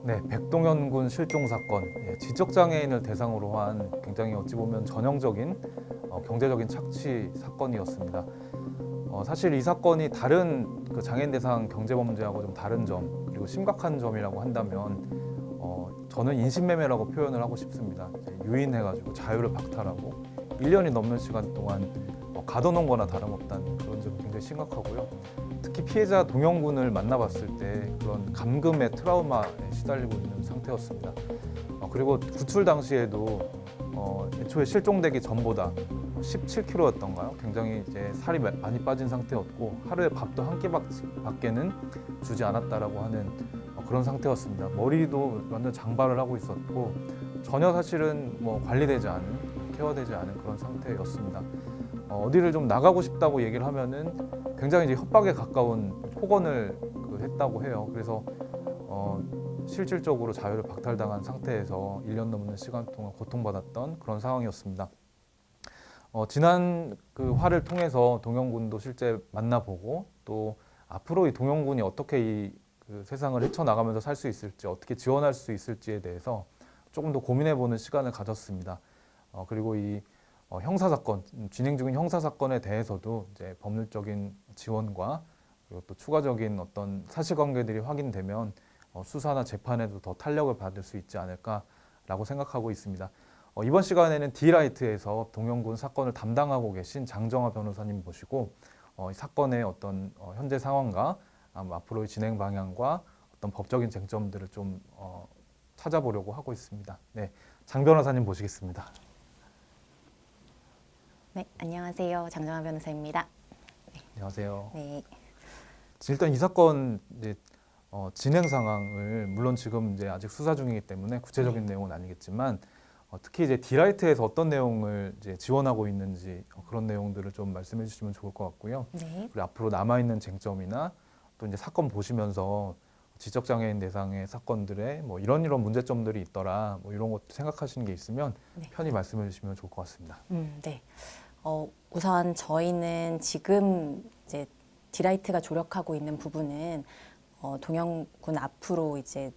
네, 백동현 군 실종 사건, 지적장애인을 대상으로 한 굉장히 어찌 보면 전형적인 경제적인 착취 사건이었습니다. 사실 이 사건이 다른 그 장애인 대상 경제범죄하고 좀 다른 점, 그리고 심각한 점이라고 한다면 저는 인신매매라고 표현을 하고 싶습니다. 이제 유인해가지고 자유를 박탈하고 1년이 넘는 시간 동안 가둬놓은 거나 다름없다는 그런 점이 굉장히 심각하고요. 특히 피해자 동영군을 만나봤을 때 그런 감금의 트라우마에 시달리고 있는 상태였습니다. 그리고 구출 당시에도 애초에 실종되기 전보다 17kg였던가요? 굉장히 이제 살이 많이 빠진 상태였고 하루에 밥도 한 끼밖에는 주지 않았다라고 하는 그런 상태였습니다. 머리도 완전 장발을 하고 있었고 전혀 사실은 뭐 관리되지 않은, 케어되지 않은 그런 상태였습니다. 어디를 좀 나가고 싶다고 얘기를 하면은 굉장히 이제 협박에 가까운 폭언을 했다고 해요. 그래서 실질적으로 자유를 박탈당한 상태에서 1년 넘는 시간 동안 고통받았던 그런 상황이었습니다. 지난 그 화를 통해서 동영군도 실제 만나보고 또 앞으로 이 동영군이 어떻게 그 세상을 헤쳐나가면서 살 수 있을지, 어떻게 지원할 수 있을지에 대해서 조금 더 고민해보는 시간을 가졌습니다. 그리고 이 형사사건, 진행 중인 형사사건에 대해서도 이제 법률적인 지원과 그리고 또 추가적인 어떤 사실관계들이 확인되면 수사나 재판에도 더 탄력을 받을 수 있지 않을까라고 생각하고 있습니다. 이번 시간에는 디라이트에서 동영군 사건을 담당하고 계신 장정아 변호사님 모시고 이 사건의 어떤 현재 상황과 앞으로의 진행 방향과 어떤 법적인 쟁점들을 좀 찾아보려고 하고 있습니다. 네, 장 변호사님 모시겠습니다. 네, 안녕하세요. 장정아 변호사입니다. 안녕하세요. 네. 일단 이 사건 이제 진행 상황을 물론 지금 이제 아직 수사 중이기 때문에 구체적인 내용은 아니겠지만 특히 이제 디라이트에서 어떤 내용을 이제 지원하고 있는지 그런 내용들을 좀 말씀해 주시면 좋을 것 같고요. 네. 그리고 앞으로 남아 있는 쟁점이나 또 이제 사건 보시면서 지적장애인 대상의 사건들에 뭐 이런 문제점들이 있더라, 뭐 이런 것도 생각하시는 게 있으면 네. 편히 말씀해 주시면 좋을 것 같습니다. 네. 우선 저희는 지금 이제 디라이트가 조력하고 있는 부분은 동영군 앞으로 이제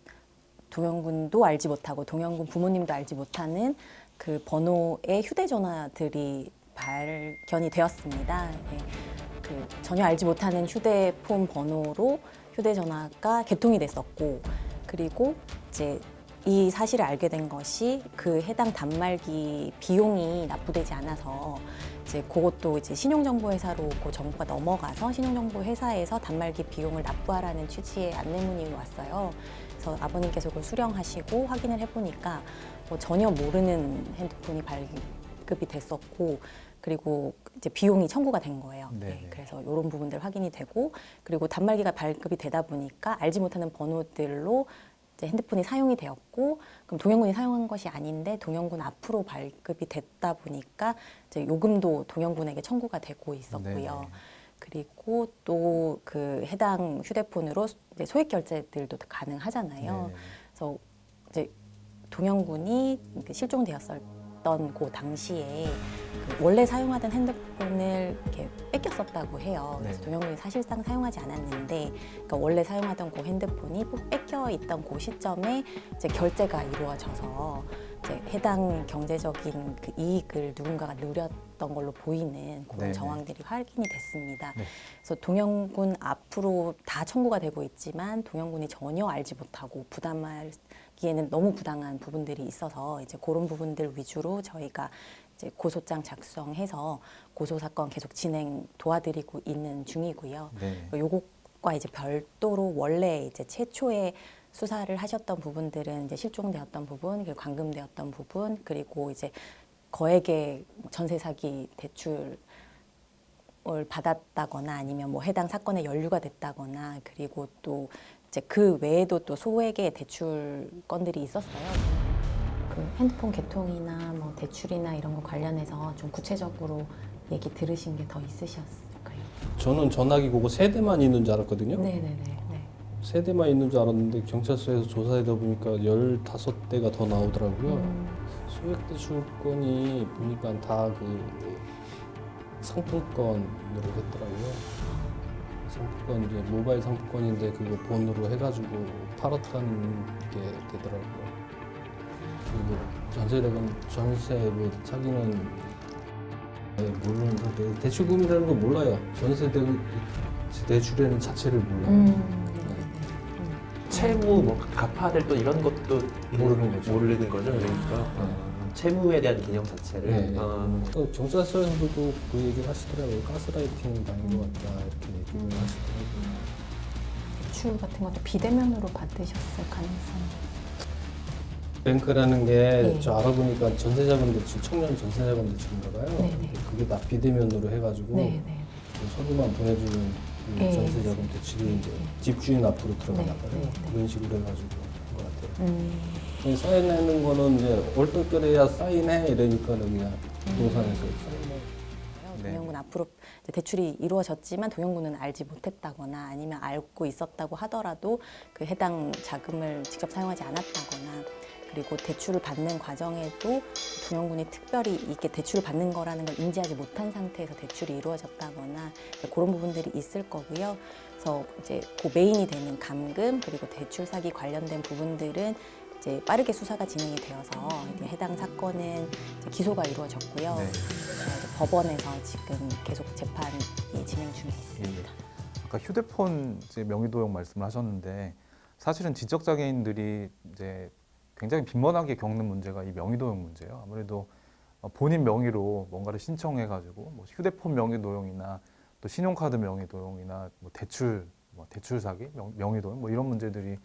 동영군도 알지 못하고 동영군 부모님도 알지 못하는 그 번호의 휴대전화들이 발견이 되었습니다. 네. 그 전혀 알지 못하는 휴대폰 번호로 휴대전화가 개통이 됐었고, 그리고 이제 이 사실을 알게 된 것이 그 해당 단말기 비용이 납부되지 않아서 이제 그것도 이제 신용정보회사로 그 정보가 넘어가서 신용정보회사에서 단말기 비용을 납부하라는 취지의 안내문이 왔어요. 그래서 아버님께서 그걸 수령하시고 확인을 해보니까 뭐 전혀 모르는 핸드폰이 발급이 됐었고, 그리고 이제 비용이 청구가 된 거예요. 네, 그래서 이런 부분들 확인이 되고, 그리고 단말기가 발급이 되다 보니까 알지 못하는 번호들로 이제 핸드폰이 사용이 되었고, 그럼 동영군이 사용한 것이 아닌데 동영군 앞으로 발급이 됐다 보니까 이제 요금도 동영군에게 청구가 되고 있었고요. 네네. 그리고 또 그 해당 휴대폰으로 이제 소액 결제들도 가능하잖아요. 네네. 그래서 이제 동영군이 실종되었던 그 당시에 그 원래 사용하던 핸드폰을 이렇게 뺏겼었다고 해요. 그래서 네네. 동영군이 사실상 사용하지 않았는데, 그러니까 원래 사용하던 그 핸드폰이 뺏겨 있던 그 시점에 이제 결제가 이루어져서 이제 해당 경제적인 그 이익을 누군가가 누렸던 걸로 보이는 그런 네네. 정황들이 확인이 됐습니다. 네. 그래서 동영군 앞으로 다 청구가 되고 있지만 동영군이 전혀 알지 못하고 부담하기에는 너무 부당한 부분들이 있어서 이제 그런 부분들 위주로 저희가 이제 고소장 작성해서 고소 사건 계속 진행 도와드리고 있는 중이고요. 네. 요것과 이제 별도로 원래 이제 최초에 수사를 하셨던 부분들은 이제 실종되었던 부분, 그리고 감금되었던 부분, 그리고 이제 거액의 전세 사기 대출을 받았다거나 아니면 뭐 해당 사건에 연루가 됐다거나, 그리고 또 이제 그 외에도 또 소액의 대출 건들이 있었어요. 그 핸드폰 개통이나 뭐 대출이나 이런 거 관련해서 좀 구체적으로 얘기 들으신 게 더 있으셨을까요? 저는 전화기 그거 세 대만 있는 줄 알았거든요. 네네네. 네. 세 대만 있는 줄 알았는데 경찰서에서 조사하다 보니까 15대가 더 나오더라고요. 소액 대출권이 보니까 다 그 상품권으로 했더라고요. 상품권 이제 모바일 상품권인데 그거 본으로 해가지고 팔았다는 게 되더라고요. 그리고 전세 뭐 자기는 모르는 상태. 대출금이라는 거 몰라요. 대출이라는 자체를 몰라요. 채무, 뭐 갚아야 될 돈 이런 것도 모르는 거죠. 모르는 거죠. 그러니까 채무에 대한 개념 자체를. 네. 경찰서에서도 그 얘기를 하시더라고요. 가스라이팅 당한 것 같다 이렇게 얘기를 하시더라고요. 대출 같은 것도 비대면으로 받으셨을 가능성이. 뱅크라는 게 네. 저 알아보니까 전세자금 대출, 청년 전세자금 대출인가 봐요. 네네. 그게 다 비대면으로 해가지고 네네. 그 서류만 보내주는 그 네. 전세자금 대출이 이제 집주인 앞으로 들어가나 봐요. 네. 그런 식으로 해가지고 한 것 같아요. 사인하는 거는 이제 얼떨결에야 사인해 이러니까 그냥 부동산에서 사인해. 동영군 앞으로 이제 대출이 이루어졌지만 동영군은 알지 못했다거나 아니면 알고 있었다고 하더라도 그 해당 자금을 직접 사용하지 않았다거나 그리고 대출을 받는 과정에도 동영군이 특별히 이게 대출을 받는 거라는 걸 인지하지 못한 상태에서 대출이 이루어졌다거나 그런 부분들이 있을 거고요. 그래서 이제 그 메인이 되는 감금 그리고 대출 사기 관련된 부분들은 이제 빠르게 수사가 진행이 되어서 이제 해당 사건은 이제 기소가 이루어졌고요. 네. 이제 법원에서 지금 계속 재판이 진행 중에 있습니다. 아까 휴대폰 이제 명의도용 말씀을 하셨는데 사실은 지적장애인들이 이제 굉장히 빈번하게 겪는 문제가 이 명의도용 문제예요. 아무래도 본인 명의로 뭔가를 신청해가지고 뭐 휴대폰 명의도용이나 또 신용카드 명의도용이나 뭐 대출 사기, 명의도용 뭐 이런 문제들이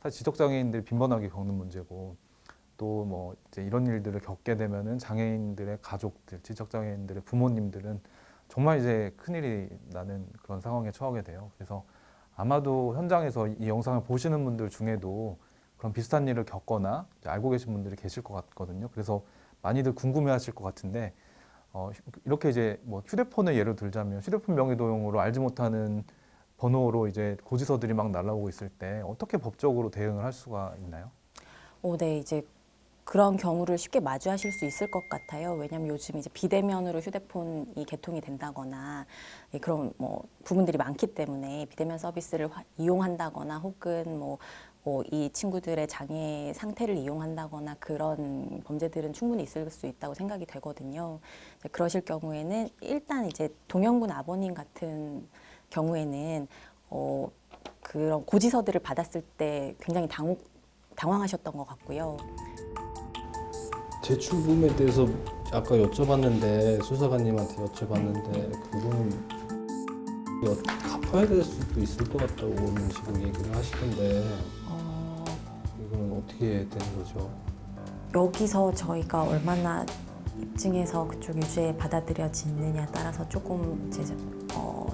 사실 지적장애인들이 빈번하게 겪는 문제고 또 뭐 이제 이런 일들을 겪게 되면은 장애인들의 가족들, 지적장애인들의 부모님들은 정말 이제 큰일이 나는 그런 상황에 처하게 돼요. 그래서 아마도 현장에서 이 영상을 보시는 분들 중에도 그런 비슷한 일을 겪거나 알고 계신 분들이 계실 것 같거든요. 그래서 많이들 궁금해하실 것 같은데 이렇게 이제 뭐 휴대폰을 예를 들자면 휴대폰 명의도용으로 알지 못하는 번호로 이제 고지서들이 막 날라오고 있을 때 어떻게 법적으로 대응을 할 수가 있나요? 네, 이제 그런 경우를 쉽게 마주하실 수 있을 것 같아요. 왜냐하면 요즘 이제 비대면으로 휴대폰이 개통이 된다거나 그런 뭐 부분들이 많기 때문에 비대면 서비스를 이용한다거나 혹은 뭐 이 친구들의 장애 상태를 이용한다거나 그런 범죄들은 충분히 있을 수 있다고 생각이 되거든요. 이제 그러실 경우에는 일단 이제 동영군 아버님 같은 경우에는 그런 고지서들을 받았을 때 굉장히 당황하셨던 것 같고요. 대출금에 대해서 아까 여쭤봤는데 수사관님한테 여쭤봤는데 그거는 갚아야 될 수도 있을 것 같다고 그런 식으로 얘기를 하시던데 이거는 어떻게 되는 거죠? 여기서 저희가 얼마나 입증해서 그쪽 유죄에 받아들여지느냐에 따라서 조금 이제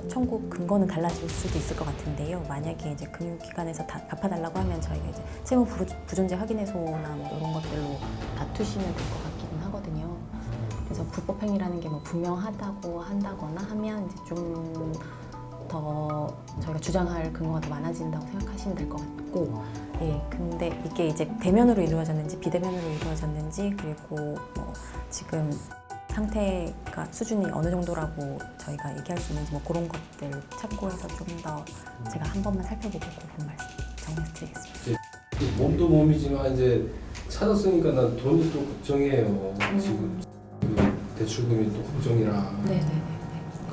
청구 근거는 달라질 수도 있을 것 같은데요. 만약에 이제 금융기관에서 다 갚아달라고 하면 저희가 이제 채무 부존재 확인해소나 뭐 이런 것들로 다투시면 될 것 같기는 하거든요. 그래서 불법행위라는 게 뭐 분명하다고 한다거나 하면 이제 좀 더 저희가 주장할 근거가 더 많아진다고 생각하시면 될 것 같고, 예, 근데 이게 이제 대면으로 이루어졌는지 비대면으로 이루어졌는지 그리고 뭐 지금 상태가 수준이 어느 정도라고 저희가 얘기할 수 있는지 뭐 그런 것들 참고해서 좀 더 제가 한 번만 살펴보고 그런 말씀 정리해드리겠습니다. 몸도 몸이지만 이제 찾았으니까 난 돈이 또 걱정이에요. 지금 그 대출금이 또 걱정이라. 네네네.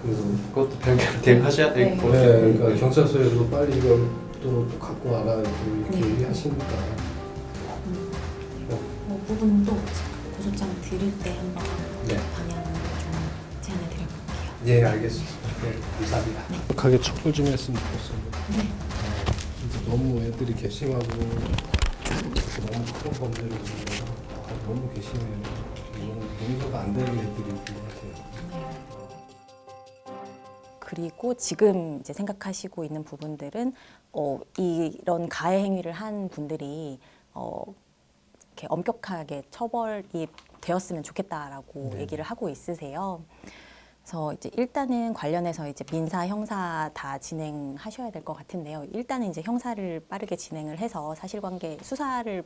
그래서 그것도 대응하셔야 될 것 네, 같아요. 그러니까 경찰서에서 빨리 이걸 또 갖고 와라 이렇게 네. 얘기하시니까. 뭐 부분도 고소장 드릴 때 한번 네. 방향을 좀 제안해 드려볼게요. 예, 알겠습니다. 네, 감사합니다. 하게 처벌 좀 했으면 좋겠습니다. 네. 진짜 너무 애들이 괘씸하고 너무 큰 범죄를 너무 괘씸해요. 이거는 용서가 안 되는 애들인 것 같아요. 그리고 지금 이제 생각하시고 있는 부분들은 이런 가해 행위를 한 분들이 이렇게 엄격하게 처벌이 되었으면 좋겠다라고 네. 얘기를 하고 있으세요. 그래서 이제 일단은 관련해서 이제 민사, 형사 다 진행하셔야 될 것 같은데요. 일단은 이제 형사를 빠르게 진행을 해서 사실관계 수사를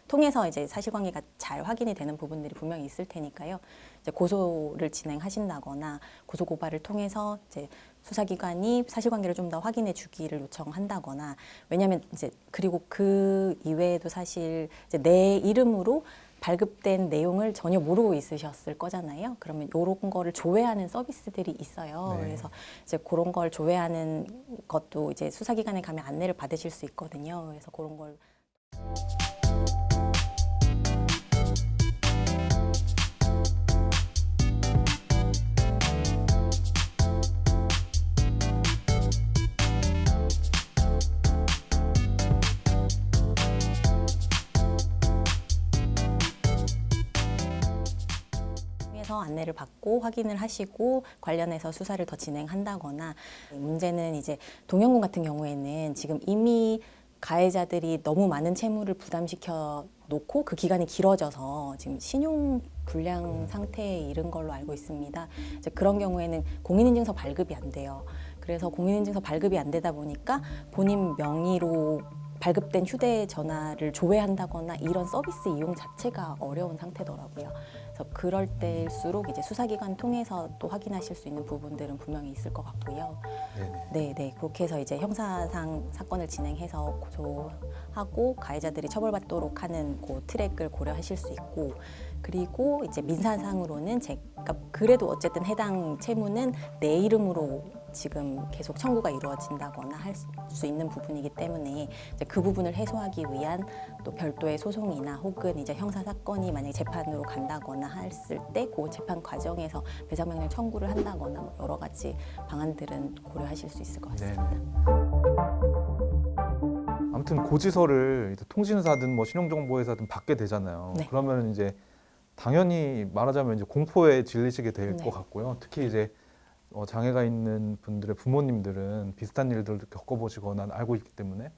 통해서 이제 사실관계가 잘 확인이 되는 부분들이 분명히 있을 테니까요. 이제 고소를 진행하신다거나 고소고발을 통해서 이제 수사기관이 사실관계를 좀 더 확인해 주기를 요청한다거나 왜냐하면 이제 그리고 그 이외에도 사실 이제 내 이름으로 발급된 내용을 전혀 모르고 있으셨을 거잖아요. 그러면 이런 거를 조회하는 서비스들이 있어요. 네. 그래서 이제 그런 걸 조회하는 것도 이제 수사기관에 가면 안내를 받으실 수 있거든요. 그래서 그런 걸 통해서 안내를 받고 확인을 하시고 관련해서 수사를 더 진행한다거나 문제는 이제 동영군 같은 경우에는 지금 이미 가해자들이 너무 많은 채무를 부담시켜 놓고 그 기간이 길어져서 지금 신용 불량 상태에 이른 걸로 알고 있습니다. 이제 그런 경우에는 공인인증서 발급이 안 돼요. 그래서 공인인증서 발급이 안 되다 보니까 본인 명의로 발급된 휴대전화를 조회한다거나 이런 서비스 이용 자체가 어려운 상태더라고요. 그래서 그럴 때일수록 이제 수사기관 통해서 또 확인하실 수 있는 부분들은 분명히 있을 것 같고요. 네, 그렇게 해서 이제 형사상 사건을 진행해서 고소하고 가해자들이 처벌받도록 하는 그 트랙을 고려하실 수 있고, 그리고 이제 민사상으로는 제가 그래도 어쨌든 해당 채무는 내 이름으로 지금 계속 청구가 이루어진다거나 할 수 있는 부분이기 때문에 이제 그 부분을 해소하기 위한 또 별도의 소송이나 혹은 이제 형사 사건이 만약에 재판으로 간다거나 했을 때 그 재판 과정에서 배상명령 청구를 한다거나 뭐 여러 가지 방안들은 고려하실 수 있을 것 같습니다. 아무튼 고지서를 이제 통신사든 뭐 신용정보회사든 받게 되잖아요. 네. 그러면 이제 당연히 말하자면 이제 공포에 질리시게 될 것 네. 같고요. 특히 이제 장애가 있는 분들의 부모님들은 비슷한 일들을 겪어보시거나 알고 있기 때문에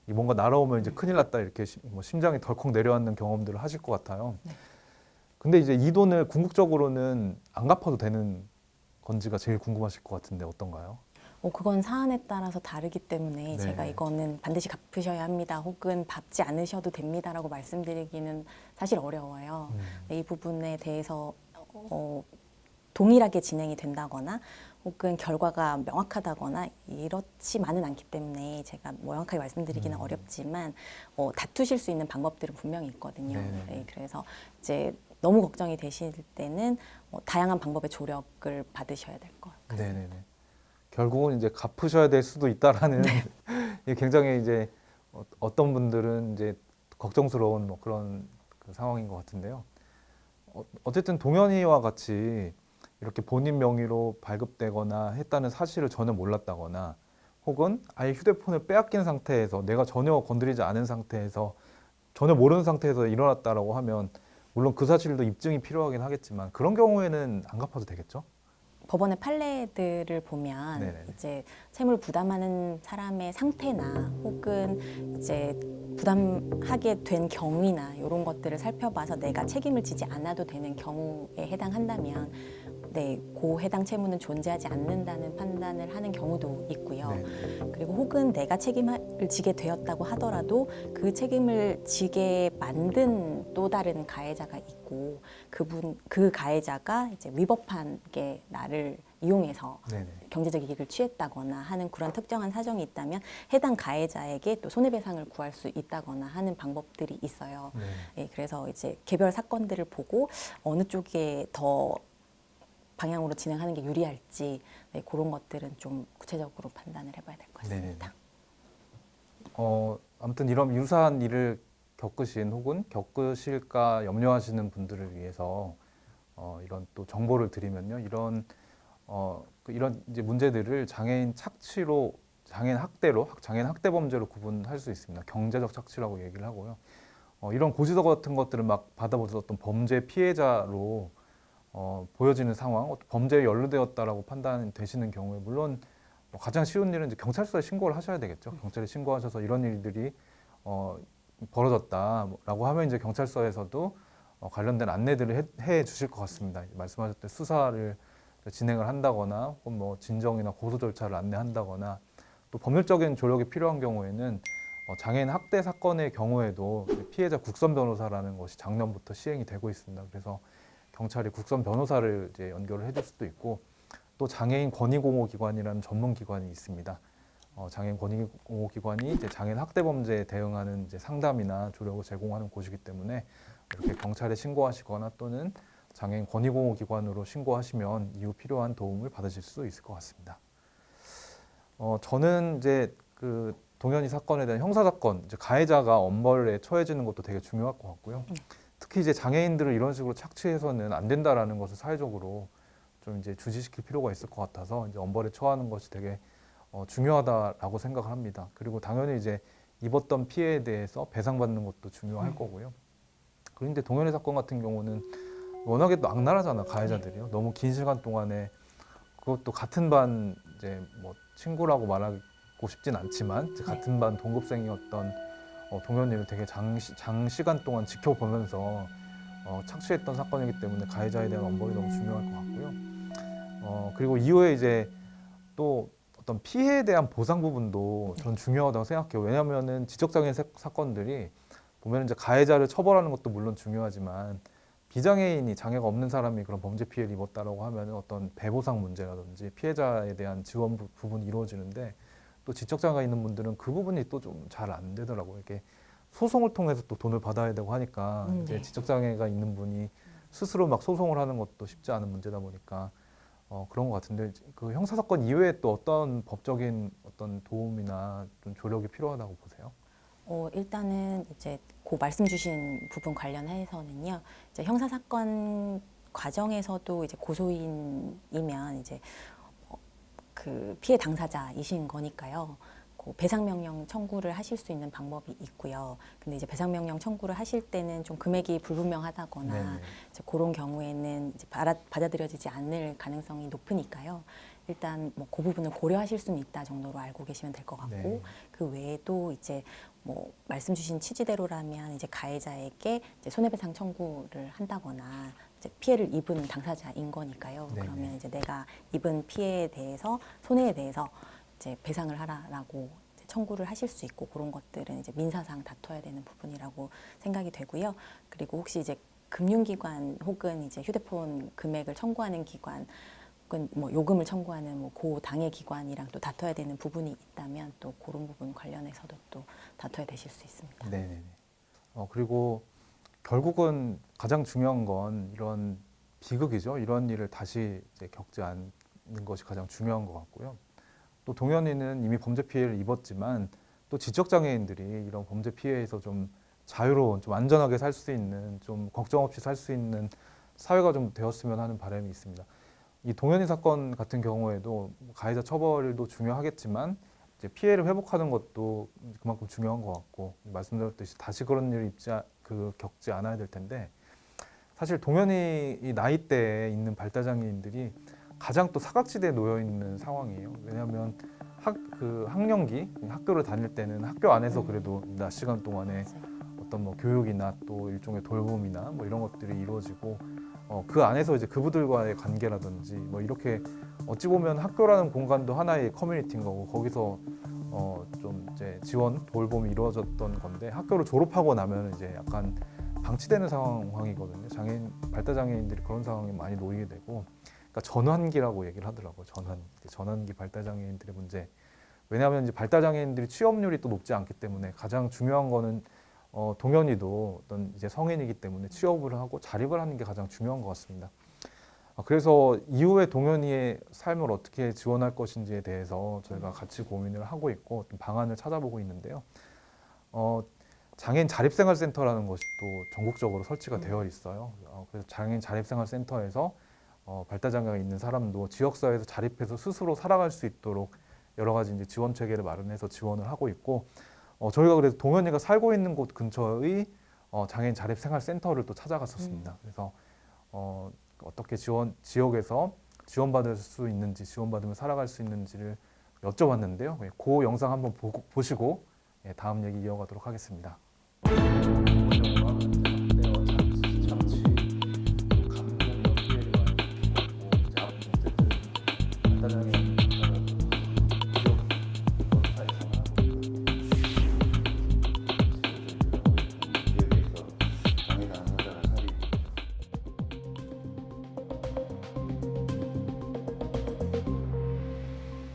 이 뭔가 날아오면 이제 큰일 났다 이렇게 뭐 심장이 덜컥 내려앉는 경험들을 하실 것 같아요. 네. 근데 이제 이 돈을 궁극적으로는 안 갚아도 되는 건지가 제일 궁금하실 것 같은데 어떤가요? 그건 사안에 따라서 다르기 때문에 네. 제가 이거는 반드시 갚으셔야 합니다. 혹은 갚지 않으셔도 됩니다라고 말씀드리기는 사실 어려워요. 이 부분에 대해서 동일하게 진행이 된다거나 혹은 결과가 명확하다거나 이렇지만은 않기 때문에 제가 명확하게 말씀드리기는 어렵지만 다투실 수 있는 방법들은 분명히 있거든요. 네네. 네, 그래서 이제 너무 걱정이 되실 때는 다양한 방법의 조력을 받으셔야 될 것 같습니다. 네네네. 결국은 이제 갚으셔야 될 수도 있다라는 이게 굉장히 이제 어떤 분들은 이제 걱정스러운 뭐 그런 그 상황인 것 같은데요. 어쨌든 동현이와 같이 이렇게 본인 명의로 발급되거나 했다는 사실을 전혀 몰랐다거나 혹은 아예 휴대폰을 빼앗긴 상태에서 내가 전혀 건드리지 않은 상태에서 전혀 모르는 상태에서 일어났다라고 하면 물론 그 사실도 입증이 필요하긴 하겠지만 그런 경우에는 안 갚아도 되겠죠? 법원의 판례들을 보면 네네네. 이제 채무를 부담하는 사람의 상태나 혹은 이제 부담하게 된 경위나 이런 것들을 살펴봐서 내가 책임을 지지 않아도 되는 경우에 해당한다면 그 해당 채무는 존재하지 않는다는 판단을 하는 경우도 있고요. 네. 그리고 혹은 내가 책임을 지게 되었다고 하더라도 그 책임을 지게 만든 또 다른 가해자가 있고 그 가해자가 이제 위법한 게 나를 이용해서 네네. 경제적 이익을 취했다거나 하는 그런 특정한 사정이 있다면 해당 가해자에게 또 손해배상을 구할 수 있다거나 하는 방법들이 있어요. 네. 그래서 이제 개별 사건들을 보고 어느 쪽에 더 방향으로 진행하는 게 유리할지 그런 것들은 좀 구체적으로 판단을 해봐야 될 것 같습니다. 아무튼 이런 유사한 일을 겪으신 혹은 겪으실까 염려하시는 분들을 위해서 이런 또 정보를 드리면요. 이런 이제 문제들을 장애인 착취로 장애인 학대로 장애인 학대 범죄로 구분할 수 있습니다. 경제적 착취라고 얘기를 하고요. 이런 고지서 같은 것들을 막 받아보셔서 어떤 범죄 피해자로 보여지는 상황, 범죄에 연루되었다라고 판단되시는 경우에 물론 가장 쉬운 일은 이제 경찰서에 신고를 하셔야 되겠죠. 경찰에 신고하셔서 이런 일들이 벌어졌다라고 하면 이제 경찰서에서도 관련된 안내들을 해 주실 것 같습니다. 말씀하셨듯이 수사를 진행을 한다거나 혹은 뭐 진정이나 고소 절차를 안내한다거나 또 법률적인 조력이 필요한 경우에는 장애인 학대 사건의 경우에도 피해자 국선 변호사라는 것이 작년부터 시행이 되고 있습니다. 그래서 경찰이 국선 변호사를 이제 연결을 해줄 수도 있고 또 장애인 권익공호기관이라는 전문기관이 있습니다. 장애인 권익공호기관이 이제 장애인 학대 범죄에 대응하는 이제 상담이나 조력을 제공하는 곳이기 때문에 이렇게 경찰에 신고하시거나 또는 장애인 권익공호기관으로 신고하시면 이후 필요한 도움을 받으실 수 있을 것 같습니다. 저는 이제 그 동현이 사건에 대한 형사 사건, 이제 가해자가 엄벌에 처해지는 것도 되게 중요할 것 같고요. 특히 이제 장애인들을 이런 식으로 착취해서는 안 된다라는 것을 사회적으로 좀 이제 주지시킬 필요가 있을 것 같아서 이제 엄벌에 처하는 것이 되게 중요하다라고 생각을 합니다. 그리고 당연히 이제 입었던 피해에 대해서 배상받는 것도 중요할 거고요. 그런데 동현이 사건 같은 경우는 워낙에 또 악랄하잖아, 가해자들이요. 너무 긴 시간 동안에 그것도 같은 반 이제 뭐 친구라고 말하고 싶진 않지만 이제 같은 반 동급생이었던 동현이를 되게 장시간 동안 지켜보면서 착취했던 사건이기 때문에 가해자에 대한 엄벌이 너무 중요할 것 같고요. 그리고 이후에 이제 또 어떤 피해에 대한 보상 부분도 전 중요하다고 생각해요. 왜냐하면은 지적장애인 사건들이 보면 이제 가해자를 처벌하는 것도 물론 중요하지만 비장애인이 장애가 없는 사람이 그런 범죄 피해를 입었다라고 하면 어떤 배보상 문제라든지 피해자에 대한 지원 부분이 이루어지는데 또 지적장애가 있는 분들은 그 부분이 또 좀 잘 안 되더라고요. 이렇게 소송을 통해서 또 돈을 받아야 되고 하니까 이제 지적장애가 있는 분이 스스로 막 소송을 하는 것도 쉽지 않은 문제다 보니까 그런 것 같은데 그 형사 사건 이외에 또 어떤 법적인 어떤 도움이나 좀 조력이 필요하다고 보세요? 일단은 이제 그 말씀 주신 부분 관련해서는요. 이제 형사 사건 과정에서도 이제 고소인이면 이제 그 피해 당사자이신 거니까요. 그 배상 명령 청구를 하실 수 있는 방법이 있고요. 근데 이제 배상 명령 청구를 하실 때는 좀 금액이 불분명하다거나 네네. 이제 그런 경우에는 이제 받아들여지지 않을 가능성이 높으니까요. 일단 뭐 그 부분을 고려하실 수는 있다 정도로 알고 계시면 될 것 같고 네. 그 외에도 이제 뭐 말씀 주신 취지대로라면 이제 가해자에게 이제 손해배상 청구를 한다거나 이제 피해를 입은 당사자인 거니까요. 네네. 그러면 이제 내가 입은 피해에 대해서 손해에 대해서 이제 배상을 하라라고 이제 청구를 하실 수 있고 그런 것들은 이제 민사상 다퉈야 되는 부분이라고 생각이 되고요. 그리고 혹시 이제 금융기관 혹은 이제 휴대폰 금액을 청구하는 기관 혹은 뭐 요금을 청구하는 뭐 고 당해 기관이랑 또 다퉈야 되는 부분이 있다면 또 그런 부분 관련해서도 또 다퉈야 되실 수 있습니다. 네네. 그리고 결국은 가장 중요한 건 이런 비극이죠. 이런 일을 다시 이제 겪지 않는 것이 가장 중요한 것 같고요. 또 동현이는 이미 범죄 피해를 입었지만 또 지적장애인들이 이런 범죄 피해에서 좀 자유로운, 좀 안전하게 살 수 있는, 좀 걱정 없이 살 수 있는 사회가 좀 되었으면 하는 바람이 있습니다. 이 동현이 사건 같은 경우에도 가해자 처벌도 중요하겠지만 이제 피해를 회복하는 것도 그만큼 중요한 것 같고 말씀드렸듯이 다시 그런 일을 겪지 않아야 될 텐데 사실 동현이 이 나이대에 있는 발달장애인들이 가장 또 사각지대에 놓여 있는 상황이에요. 왜냐하면 학령기 학교를 다닐 때는 학교 안에서 그래도 낮 시간 동안에 어떤 뭐 교육이나 또 일종의 돌봄이나 뭐 이런 것들이 이루어지고 그 안에서 이제 그분들과의 관계라든지 뭐 이렇게 어찌 보면 학교라는 공간도 하나의 커뮤니티인 거고 거기서 좀 이제 지원 돌봄이 이루어졌던 건데 학교를 졸업하고 나면 이제 약간 방치되는 상황이거든요. 발달 장애인들이 그런 상황에 많이 놓이게 되고, 그러니까 전환기라고 얘기를 하더라고요. 전환기 발달 장애인들의 문제. 왜냐하면 이제 발달 장애인들이 취업률이 또 높지 않기 때문에 가장 중요한 거는 동현이도 어떤 이제 성인이기 때문에 취업을 하고 자립을 하는 게 가장 중요한 것 같습니다. 그래서 이후에 동현이의 삶을 어떻게 지원할 것인지에 대해서 저희가 같이 고민을 하고 있고 어떤 방안을 찾아보고 있는데요. 장애인 자립생활센터라는 것이 또 전국적으로 설치가 되어 있어요. 그래서 장애인 자립생활센터에서 발달장애가 있는 사람도 지역사회에서 자립해서 스스로 살아갈 수 있도록 여러 가지 이제 지원 체계를 마련해서 지원을 하고 있고 저희가 그래서 동현이가 살고 있는 곳 근처의 장애인 자립생활센터를 또 찾아갔었습니다. 그래서 어떻게 지역에서 지원받을 수 있는지, 지원받으면 살아갈 수 있는지를 여쭤봤는데요. 그 영상 한번 보시고 다음 얘기 이어가도록 하겠습니다.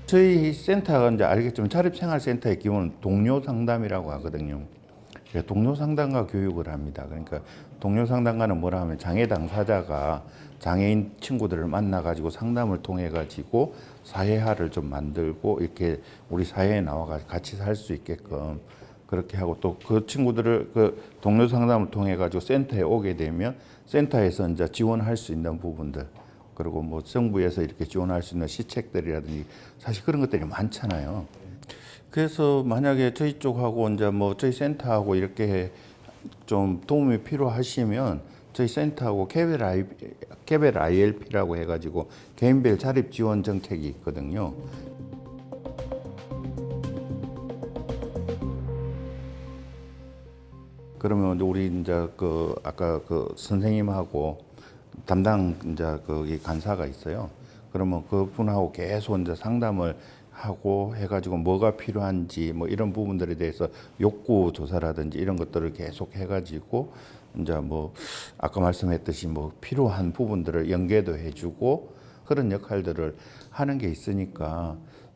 저희 센터가 이제 알겠지만 자립생활센터의 기본은 동료 상담이라고 하거든요. 동료 상담가 교육을 합니다. 그러니까 동료 상담가는 뭐라 하면 장애 당사자가 장애인 친구들을 만나 가지고 상담을 통해 가지고 사회화를 좀 만들고 이렇게 우리 사회에 나와 같이 살 수 있게끔 그렇게 하고 또 그 친구들을 그 동료 상담을 통해 가지고 센터에 오게 되면 센터에서 이제 지원할 수 있는 부분들 그리고 뭐 정부에서 이렇게 지원할 수 있는 시책들이라든지 사실 그런 것들이 많잖아요. 그래서 만약에 저희 쪽하고 이제 뭐 저희 센터하고 이렇게 좀 도움이 필요하시면 저희 센터하고 개별 ILP라고 해가지고 개인별 자립 지원 정책이 있거든요. 그러면 우리 이제 그 아까 그 선생님하고 담당 이제 거기 간사가 있어요. 그러면 그분하고 계속 이제 상담을 하고 해가지고 뭐가 필요한지 뭐 이런 부분들에 대해서 욕구 조사라든지 이런 것들을 계속 해가지고 이제 뭐 아까 말씀했듯이 뭐 필요한 부분들을 연계도 해주고 그런 역할들을 하는 게 있으니까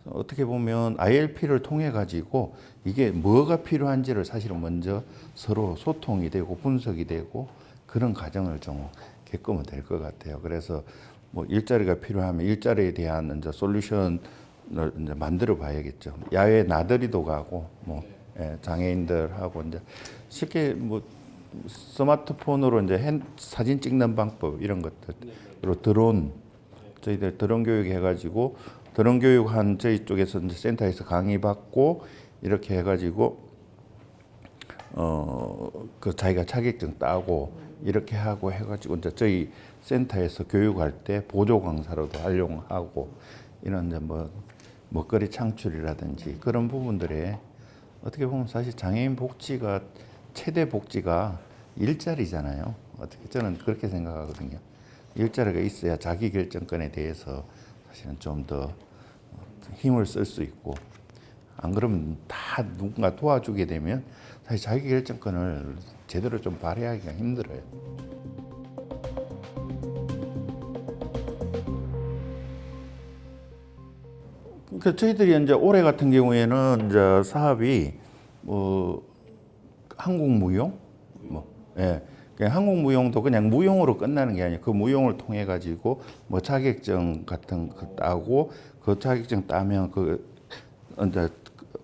어떻게 보면 ILP를 통해 가지고 이게 뭐가 필요한지를 사실은 먼저 서로 소통이 되고 분석이 되고 그런 과정을 좀 겪으면 될 것 같아요. 그래서 뭐 일자리가 필요하면 일자리에 대한 이제 솔루션을 이제 만들어 봐야겠죠. 야외 나들이도 가고 뭐 장애인들하고 이제 쉽게 뭐 스마트폰으로 이제 사진 찍는 방법 이런 것들 그리고 드론 저희들 드론 교육 해가지고 드론 교육한 저희 쪽에서 이제 센터에서 강의 받고 이렇게 해가지고 그 자기가 자격증 따고 이렇게 하고 해가지고 이제 저희 센터에서 교육할 때 보조 강사로도 활용하고 이런 이제 뭐 먹거리 창출이라든지 그런 부분들에 어떻게 보면 사실 장애인 복지가 최대 복지가 일자리잖아요. 어떻게 저는 그렇게 생각하거든요. 일자리가 있어야 자기 결정권에 대해서 사실은 좀 더 힘을 쓸 수 있고 안 그러면 다 누군가 도와주게 되면 사실 자기 결정권을 제대로 좀 발휘하기가 힘들어요. 그 저희들이 이제 올해 같은 경우에는 이제 사업이 뭐 한국 무용 그냥 한국 무용도 그냥 무용으로 끝나는 게 아니에요. 그 무용을 통해 가지고 뭐 자격증 같은 거 따고 그 자격증 따면 그 이제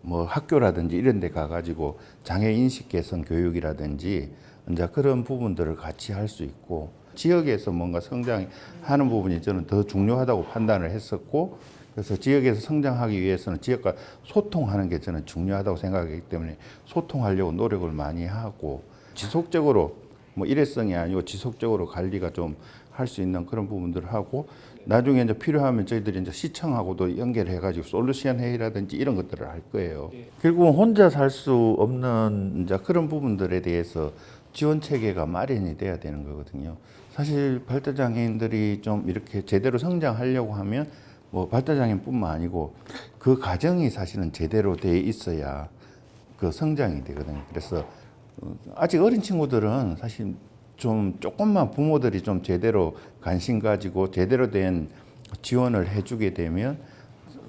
뭐 학교라든지 이런 데 가가지고 장애 인식 개선 교육이라든지 이제 그런 부분들을 같이 할 수 있고 지역에서 뭔가 성장하는 부분이 저는 더 중요하다고 판단을 했었고 그래서 지역에서 성장하기 위해서는 지역과 소통하는 게 저는 중요하다고 생각하기 때문에 소통하려고 노력을 많이 하고 지속적으로 뭐 일회성이 아니고 지속적으로 관리가 좀 할 수 있는 그런 부분들을 하고 나중에 이제 필요하면 저희들이 이제 시청하고도 연결해가지고 솔루션 회의라든지 이런 것들을 할 거예요. 결국은 혼자 살 수 없는 이제 그런 부분들에 대해서 지원 체계가 마련이 돼야 되는 거거든요. 사실 발달장애인들이 좀 이렇게 제대로 성장하려고 하면 뭐 발달장애인뿐만 아니고 그 과정이 사실은 제대로 돼 있어야 그 성장이 되거든요. 그래서 아직 어린 친구들은 사실 좀 조금만 부모들이 좀 제대로 관심 가지고 제대로 된 지원을 해주게 되면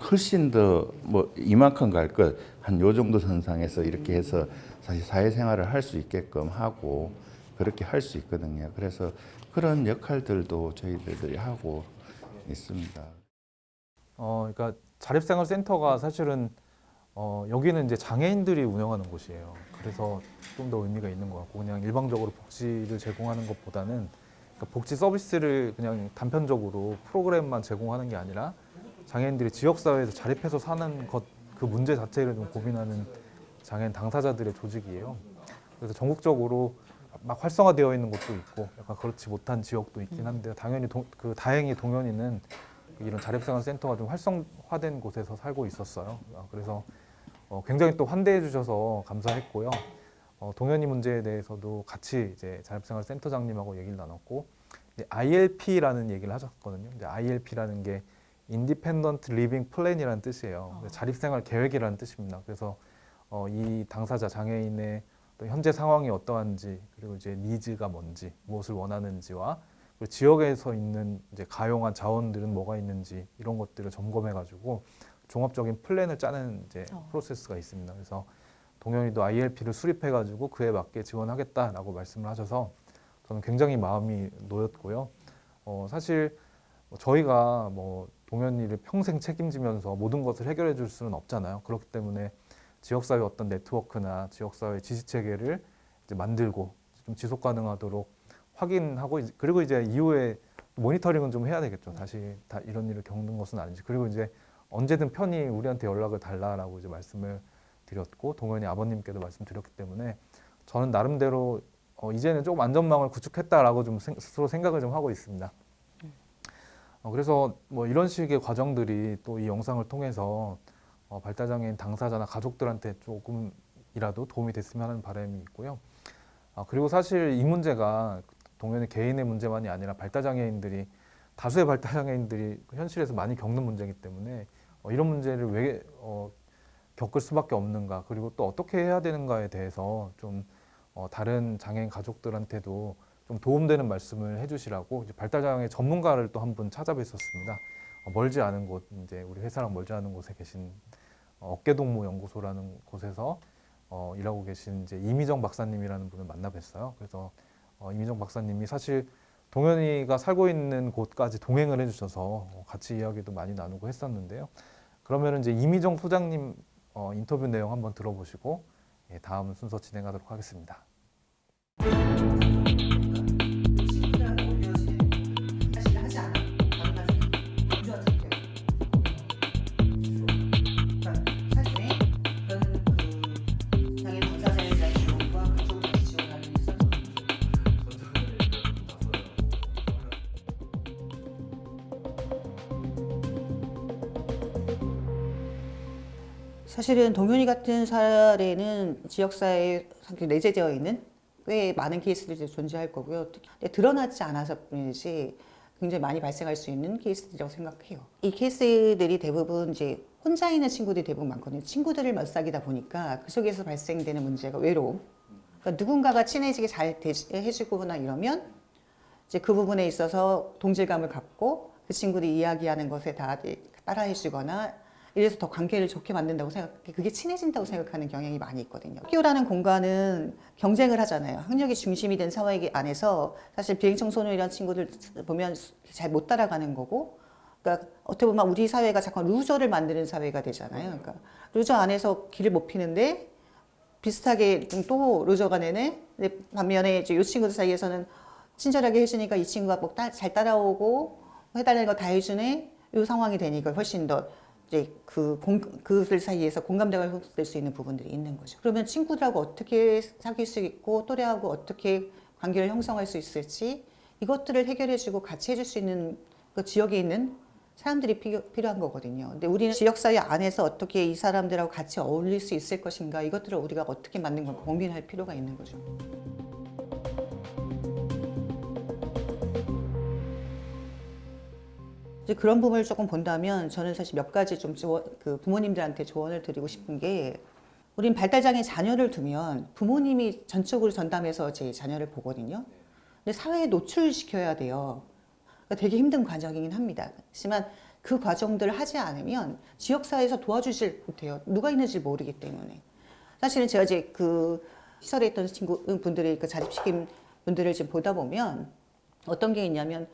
훨씬 더 뭐 이만큼 갈 것 한 요 정도 선상에서 이렇게 해서 사실 사회생활을 할 수 있게끔 하고 그렇게 할 수 있거든요. 그래서 그런 역할들도 저희들이 하고 있습니다. 그러니까 자립생활센터가 사실은 여기는 이제 장애인들이 운영하는 곳이에요. 그래서 좀 더 의미가 있는 것 같고 그냥 일방적으로 복지를 제공하는 것보다는 그러니까 복지 서비스를 그냥 단편적으로 프로그램만 제공하는 게 아니라 장애인들이 지역사회에서 자립해서 사는 것 그 문제 자체를 좀 고민하는 장애인 당사자들의 조직이에요. 그래서 전국적으로 막 활성화되어 있는 곳도 있고 약간 그렇지 못한 지역도 있긴 한데 당연히 다행히 동현이는 이런 자립생활센터가 좀 활성화된 곳에서 살고 있었어요. 그래서 굉장히 또 환대해 주셔서 감사했고요. 동현이 문제에 대해서도 같이 이제 자립생활센터장님하고 얘기를 나눴고 이제 ILP라는 얘기를 하셨거든요. 이제 ILP라는 게 Independent Living Plan이라는 뜻이에요. 자립생활 계획이라는 뜻입니다. 그래서 이 당사자 장애인의 또 현재 상황이 어떠한지 그리고 이제 니즈가 뭔지 무엇을 원하는지와 그리고 지역에서 있는 이제 가용한 자원들은 뭐가 있는지 이런 것들을 점검해가지고 종합적인 플랜을 짜는 이제 프로세스가 있습니다. 그래서 동현이도 ILP를 수립해가지고 그에 맞게 지원하겠다라고 말씀을 하셔서 저는 굉장히 마음이 놓였고요. 사실 저희가 뭐 동현이를 평생 책임지면서 모든 것을 해결해 줄 수는 없잖아요. 그렇기 때문에 지역사회 어떤 네트워크나 지역사회 지시체계를 이제 만들고 좀 지속 가능하도록 확인하고 그리고 이제 이후에 모니터링은 좀 해야 되겠죠. 다시 다 이런 일을 겪는 것은 아닌지. 그리고 이제 언제든 편히 우리한테 연락을 달라라고 이제 말씀을 드렸고 동현이 아버님께도 말씀드렸기 때문에 저는 나름대로 이제는 조금 안전망을 구축했다라고 좀 스스로 생각을 좀 하고 있습니다. 그래서 뭐 이런 식의 과정들이 또 이 영상을 통해서 발달장애인 당사자나 가족들한테 조금이라도 도움이 됐으면 하는 바람이 있고요. 그리고 사실 이 문제가 동현이 개인의 문제만이 아니라 발달장애인들이 다수의 발달장애인들이 현실에서 많이 겪는 문제이기 때문에 이런 문제를 왜 겪을 수밖에 없는가 그리고 또 어떻게 해야 되는가에 대해서 좀 다른 장애인 가족들한테도 좀 도움되는 말씀을 해주시라고 이제 발달장애 전문가를 또 한 분 찾아뵀었습니다. 멀지 않은 곳 이제 우리 회사랑 멀지 않은 곳에 계신 어깨동무 연구소라는 곳에서 일하고 계신 이제 이미정 박사님이라는 분을 만나 뵀어요. 그래서 이미정 박사님이 사실 동현이가 살고 있는 곳까지 동행을 해주셔서 같이 이야기도 많이 나누고 했었는데요. 그러면 이제 이미정 소장님 인터뷰 내용 한번 들어보시고 다음 순서 진행하도록 하겠습니다. 사실은 동현이 같은 사례는 지역사회에 내재되어 있는 꽤 많은 케이스들이 존재할 거고요. 드러나지 않아서 뿐이지 굉장히 많이 발생할 수 있는 케이스들이라고 생각해요. 이 케이스들이 대부분 이제 혼자 있는 친구들이 대부분 많거든요. 친구들을 못 사귀다 보니까 그 속에서 발생되는 문제가 외로움. 그러니까 누군가가 친해지게 잘 해주거나 이러면 이제 그 부분에 있어서 동질감을 갖고 그 친구들이 이야기하는 것에 다 따라해주거나 이래서 더 관계를 좋게 만든다고 생각해. 그게 친해진다고 생각하는 경향이 많이 있거든요. 학교라는 공간은 경쟁을 하잖아요. 학력이 중심이 된 사회 안에서 사실 비행청소년이라는 친구들 보면 잘 못 따라가는 거고, 그러니까 어떻게 보면 우리 사회가 자꾸 루저를 만드는 사회가 되잖아요. 그러니까 루저 안에서 길을 못 피는데 비슷하게 또 루저가 내네. 근데 반면에 이제 이 친구들 사이에서는 친절하게 해주니까 이 친구가 뭐 잘 따라오고 해달라는 거 다 해주네. 이 상황이 되니까 훨씬 더 이제 그들 사이에서 공감대가 형성될 수 있는 부분들이 있는 거죠. 그러면 친구들하고 어떻게 사귈 수 있고 또래하고 어떻게 관계를 형성할 수 있을지 이것들을 해결해주고 같이 해줄 수 있는 그 지역에 있는 사람들이 필요한 거거든요. 근데 우리는 지역사회 안에서 어떻게 이 사람들하고 같이 어울릴 수 있을 것인가 이것들을 우리가 어떻게 만든 걸 고민할 필요가 있는 거죠. 이제 그런 부분을 조금 본다면 저는 사실 몇 가지 좀 부모님들한테 조언을 드리고 싶은 게 우린 발달장애 자녀를 두면 부모님이 전적으로 전담해서 제 자녀를 보거든요. 근데 사회에 노출시켜야 돼요. 그러니까 되게 힘든 과정이긴 합니다. 하지만 그 과정들을 하지 않으면 지역사회에서 도와주질 못해요. 누가 있는지 모르기 때문에. 사실은 제가 이제 그 시설에 있던 친구분들이 자립시킨 분들을 지금 보다 보면 어떤 게 있냐면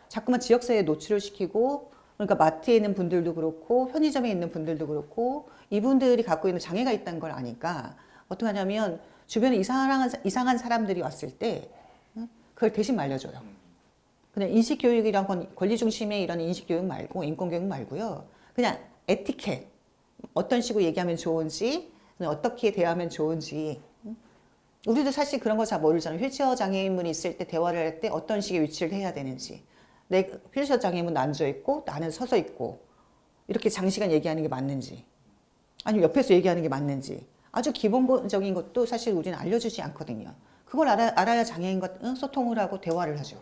자꾸만 지역사회에 노출을 시키고 그러니까 마트에 있는 분들도 그렇고 편의점에 있는 분들도 그렇고 이분들이 갖고 있는 장애가 있다는 걸 아니까 어떻게 하냐면 주변에 이상한 사람들이 왔을 때 그걸 대신 말려줘요. 그냥 인식교육이란 건 권리중심의 이런 인식교육 말고 인권교육 말고요. 그냥 에티켓 어떤 식으로 얘기하면 좋은지 어떻게 대하면 좋은지 우리도 사실 그런 거 잘 모르잖아요. 휠체어 장애인분이 있을 때 대화를 할 때 어떤 식의 위치를 해야 되는지 내 휠체어 장애인은 앉아있고 나는 서서 있고 이렇게 장시간 얘기하는 게 맞는지 아니면 옆에서 얘기하는 게 맞는지 아주 기본적인 것도 사실 우리는 알려주지 않거든요. 그걸 알아야 장애인과 소통을 하고 대화를 하죠.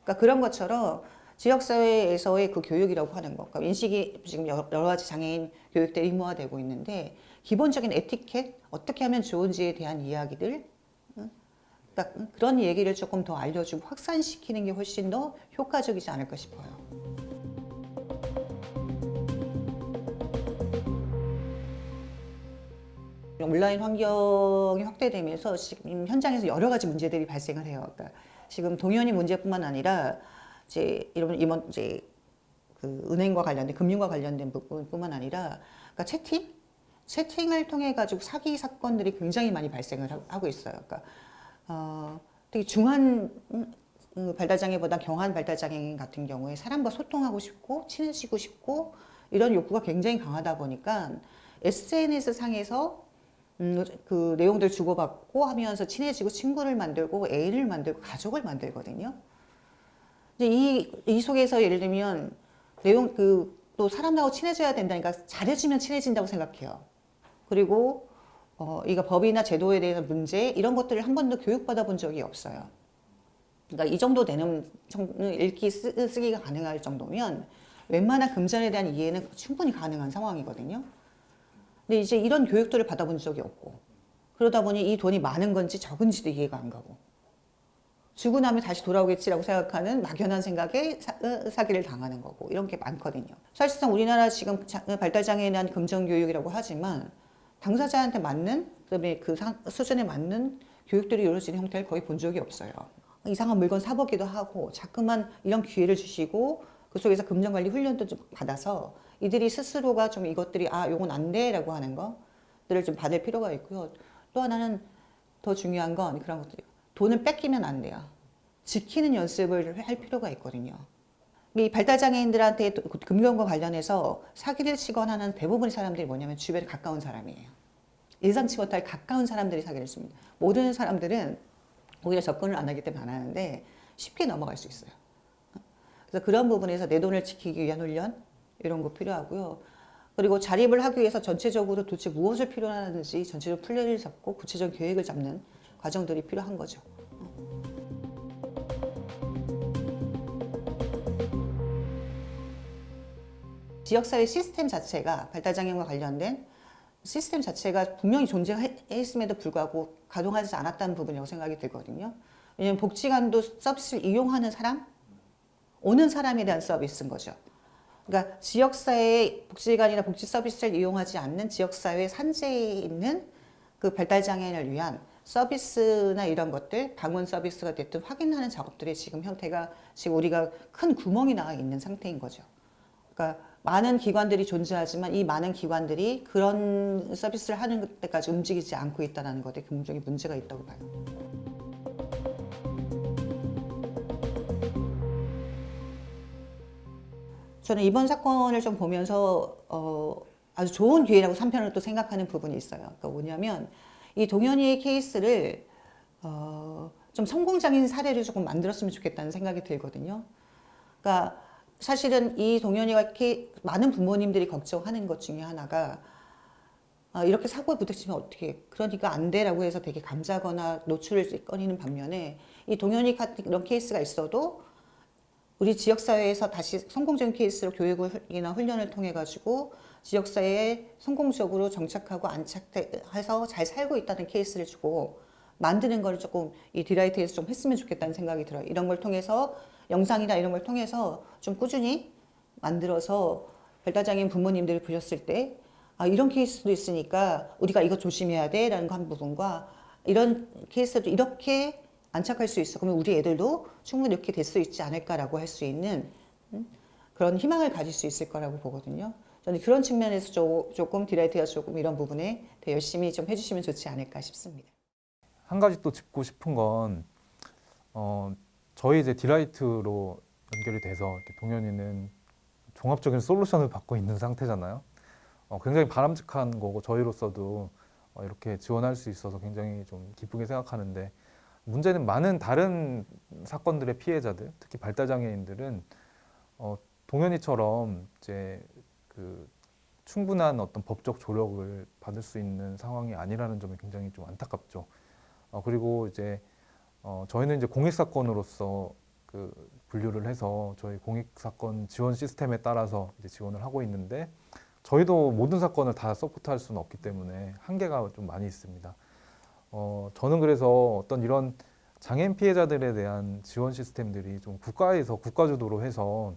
그러니까 그런 것처럼 지역사회에서의 그 교육이라고 하는 것, 그러니까 인식이 지금 여러 가지 장애인 교육들이 의무화되고 있는데 기본적인 에티켓, 어떻게 하면 좋은지에 대한 이야기들 그러니까 그런 얘기를 조금 더 알려주고 확산시키는 게 훨씬 더 효과적이지 않을까 싶어요. 온라인 환경이 확대되면서 지금 현장에서 여러 가지 문제들이 발생을 해요. 그러니까 지금 동연이 문제뿐만 아니라 이제 이번 이제 그 은행과 관련된 금융과 관련된 부분뿐만 아니라 그러니까 채팅을 통해 가지고 사기 사건들이 굉장히 많이 발생을 하고 있어요. 그러니까 되게 중한 발달장애보다 경한 발달장애 같은 경우에 사람과 소통하고 싶고 친해지고 싶고 이런 욕구가 굉장히 강하다 보니까 SNS 상에서 그 내용들 주고받고 하면서 친해지고 친구를 만들고 애인을 만들고 가족을 만들거든요. 이제 이 속에서 예를 들면 내용 또 사람하고 친해져야 된다니까 잘해주면 친해진다고 생각해요. 그리고 이거 법이나 제도에 대한 문제 이런 것들을 한 번도 교육받아 본 적이 없어요. 그러니까 이 정도 되는 읽기 쓰기가 가능할 정도면 웬만한 금전에 대한 이해는 충분히 가능한 상황이거든요. 근데 이제 이런 교육들을 받아본 적이 없고 그러다 보니 이 돈이 많은 건지 적은지도 이해가 안 가고 주고 나면 다시 돌아오겠지라고 생각하는 막연한 생각에 사기를 당하는 거고 이런 게 많거든요. 사실상 우리나라 지금 발달장애에 대한 금전교육이라고 하지만 당사자한테 맞는 그다음에 그 수준에 맞는 교육들이 이루어지는 형태를 거의 본 적이 없어요. 이상한 물건 사보기도 하고 자꾸만 이런 기회를 주시고 그 속에서 금전관리 훈련도 좀 받아서 이들이 스스로가 좀 이것들이 요건 안 돼라고 하는 것들을 좀 받을 필요가 있고요. 또 하나는 더 중요한 건 그런 것들이에요. 돈을 뺏기면 안 돼요. 지키는 연습을 할 필요가 있거든요. 이 발달장애인들한테 금융과 관련해서 사기를 치거나 하는 대부분의 사람들이 뭐냐면 주변에 가까운 사람이에요. 예상치 못할 가까운 사람들이 사기를 칩니다. 모든 사람들은 오히려 접근을 안 하기 때문에 안 하는데 쉽게 넘어갈 수 있어요. 그래서 그런 부분에서 내 돈을 지키기 위한 훈련 이런 거 필요하고요. 그리고 자립을 하기 위해서 전체적으로 도대체 무엇을 필요로 하는지 전체적으로 플랜을 잡고 구체적인 계획을 잡는 과정들이 필요한 거죠. 지역사회 시스템 자체가 발달장애인과 관련된 시스템 자체가 분명히 존재했음에도 불구하고 가동하지 않았다는 부분이라고 생각이 들거든요. 왜냐하면 복지관도 서비스를 이용하는 사람, 오는 사람에 대한 서비스인 거죠. 그러니까 지역사회 복지관이나 복지 서비스를 이용하지 않는 지역사회 산재에 있는 그 발달장애인을 위한 서비스나 이런 것들, 방문 서비스가 됐든 확인하는 작업들이 지금 형태가 지금 우리가 큰 구멍이 나와 있는 상태인 거죠. 그러니까 많은 기관들이 존재하지만 이 많은 기관들이 그런 서비스를 하는 때까지 움직이지 않고 있다는 것에 굉장히 문제가 있다고 봐요. 저는 이번 사건을 좀 보면서 아주 좋은 기회라고 한편으로 또 생각하는 부분이 있어요. 그러니까 뭐냐면 이 동현이의 케이스를 좀 성공적인 사례를 조금 만들었으면 좋겠다는 생각이 들거든요. 그러니까 사실은 이 동현이가 많은 부모님들이 걱정하는 것 중에 하나가 이렇게 사고에 부딪히면 어떻게 그러니까 안 돼라고 해서 되게 감자거나 노출을 꺼내는 반면에 이 동현이 같은 이런 케이스가 있어도 우리 지역사회에서 다시 성공적인 케이스로 교육이나 훈련을 통해 가지고 지역사회에 성공적으로 정착하고 안착해서 잘 살고 있다는 케이스를 주고 만드는 걸 조금 이 디라이트에서 좀 했으면 좋겠다는 생각이 들어요. 이런 걸 통해서 영상이나 이런 걸 통해서 좀 꾸준히 만들어서 발달장애인 부모님들이 보셨을 때 이런 케이스도 있으니까 우리가 이거 조심해야 돼 라는 한 부분과 이런 케이스도 이렇게 안착할 수 있어. 그러면 우리 애들도 충분히 이렇게 될 수 있지 않을까라고 할 수 있는 그런 희망을 가질 수 있을 거라고 보거든요. 저는 그런 측면에서 조금 디라이트가 조금 이런 부분에 더 열심히 좀 해주시면 좋지 않을까 싶습니다. 한 가지 또 짚고 싶은 건 저희 이제 디라이트로 연결이 돼서 이렇게 동현이는 종합적인 솔루션을 받고 있는 상태잖아요. 굉장히 바람직한 거고 저희로서도 이렇게 지원할 수 있어서 굉장히 좀 기쁘게 생각하는데 문제는 많은 다른 사건들의 피해자들, 특히 발달장애인들은 동현이처럼 이제 그 충분한 어떤 법적 조력을 받을 수 있는 상황이 아니라는 점이 굉장히 좀 안타깝죠. 그리고 이제 저희는 이제 공익사건으로서 그 분류를 해서 저희 공익사건 지원 시스템에 따라서 이제 지원을 하고 있는데 저희도 모든 사건을 다 서포트할 수는 없기 때문에 한계가 좀 많이 있습니다. 저는 그래서 어떤 이런 장애인 피해자들에 대한 지원 시스템들이 좀 국가에서 국가주도로 해서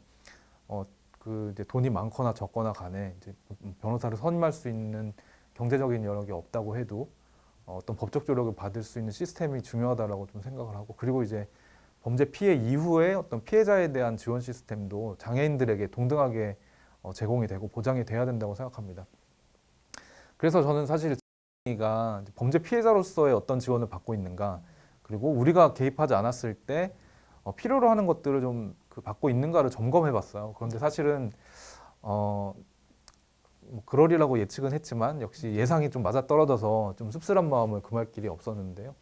그 이제 돈이 많거나 적거나 간에 이제 변호사를 선임할 수 있는 경제적인 여력이 없다고 해도 어떤 법적 조력을 받을 수 있는 시스템이 중요하다라고 좀 생각을 하고, 그리고 이제 범죄 피해 이후에 어떤 피해자에 대한 지원 시스템도 장애인들에게 동등하게 제공이 되고 보장이 돼야 된다고 생각합니다. 그래서 저는 사실 가 범죄 피해자로서의 어떤 지원을 받고 있는가, 그리고 우리가 개입하지 않았을 때 필요로 하는 것들을 좀 받고 있는가를 점검해봤어요. 그런데 사실은 뭐 그러리라고 예측은 했지만 역시 예상이 좀 맞아떨어져서 좀 씁쓸한 마음을 금할 길이 없었는데요.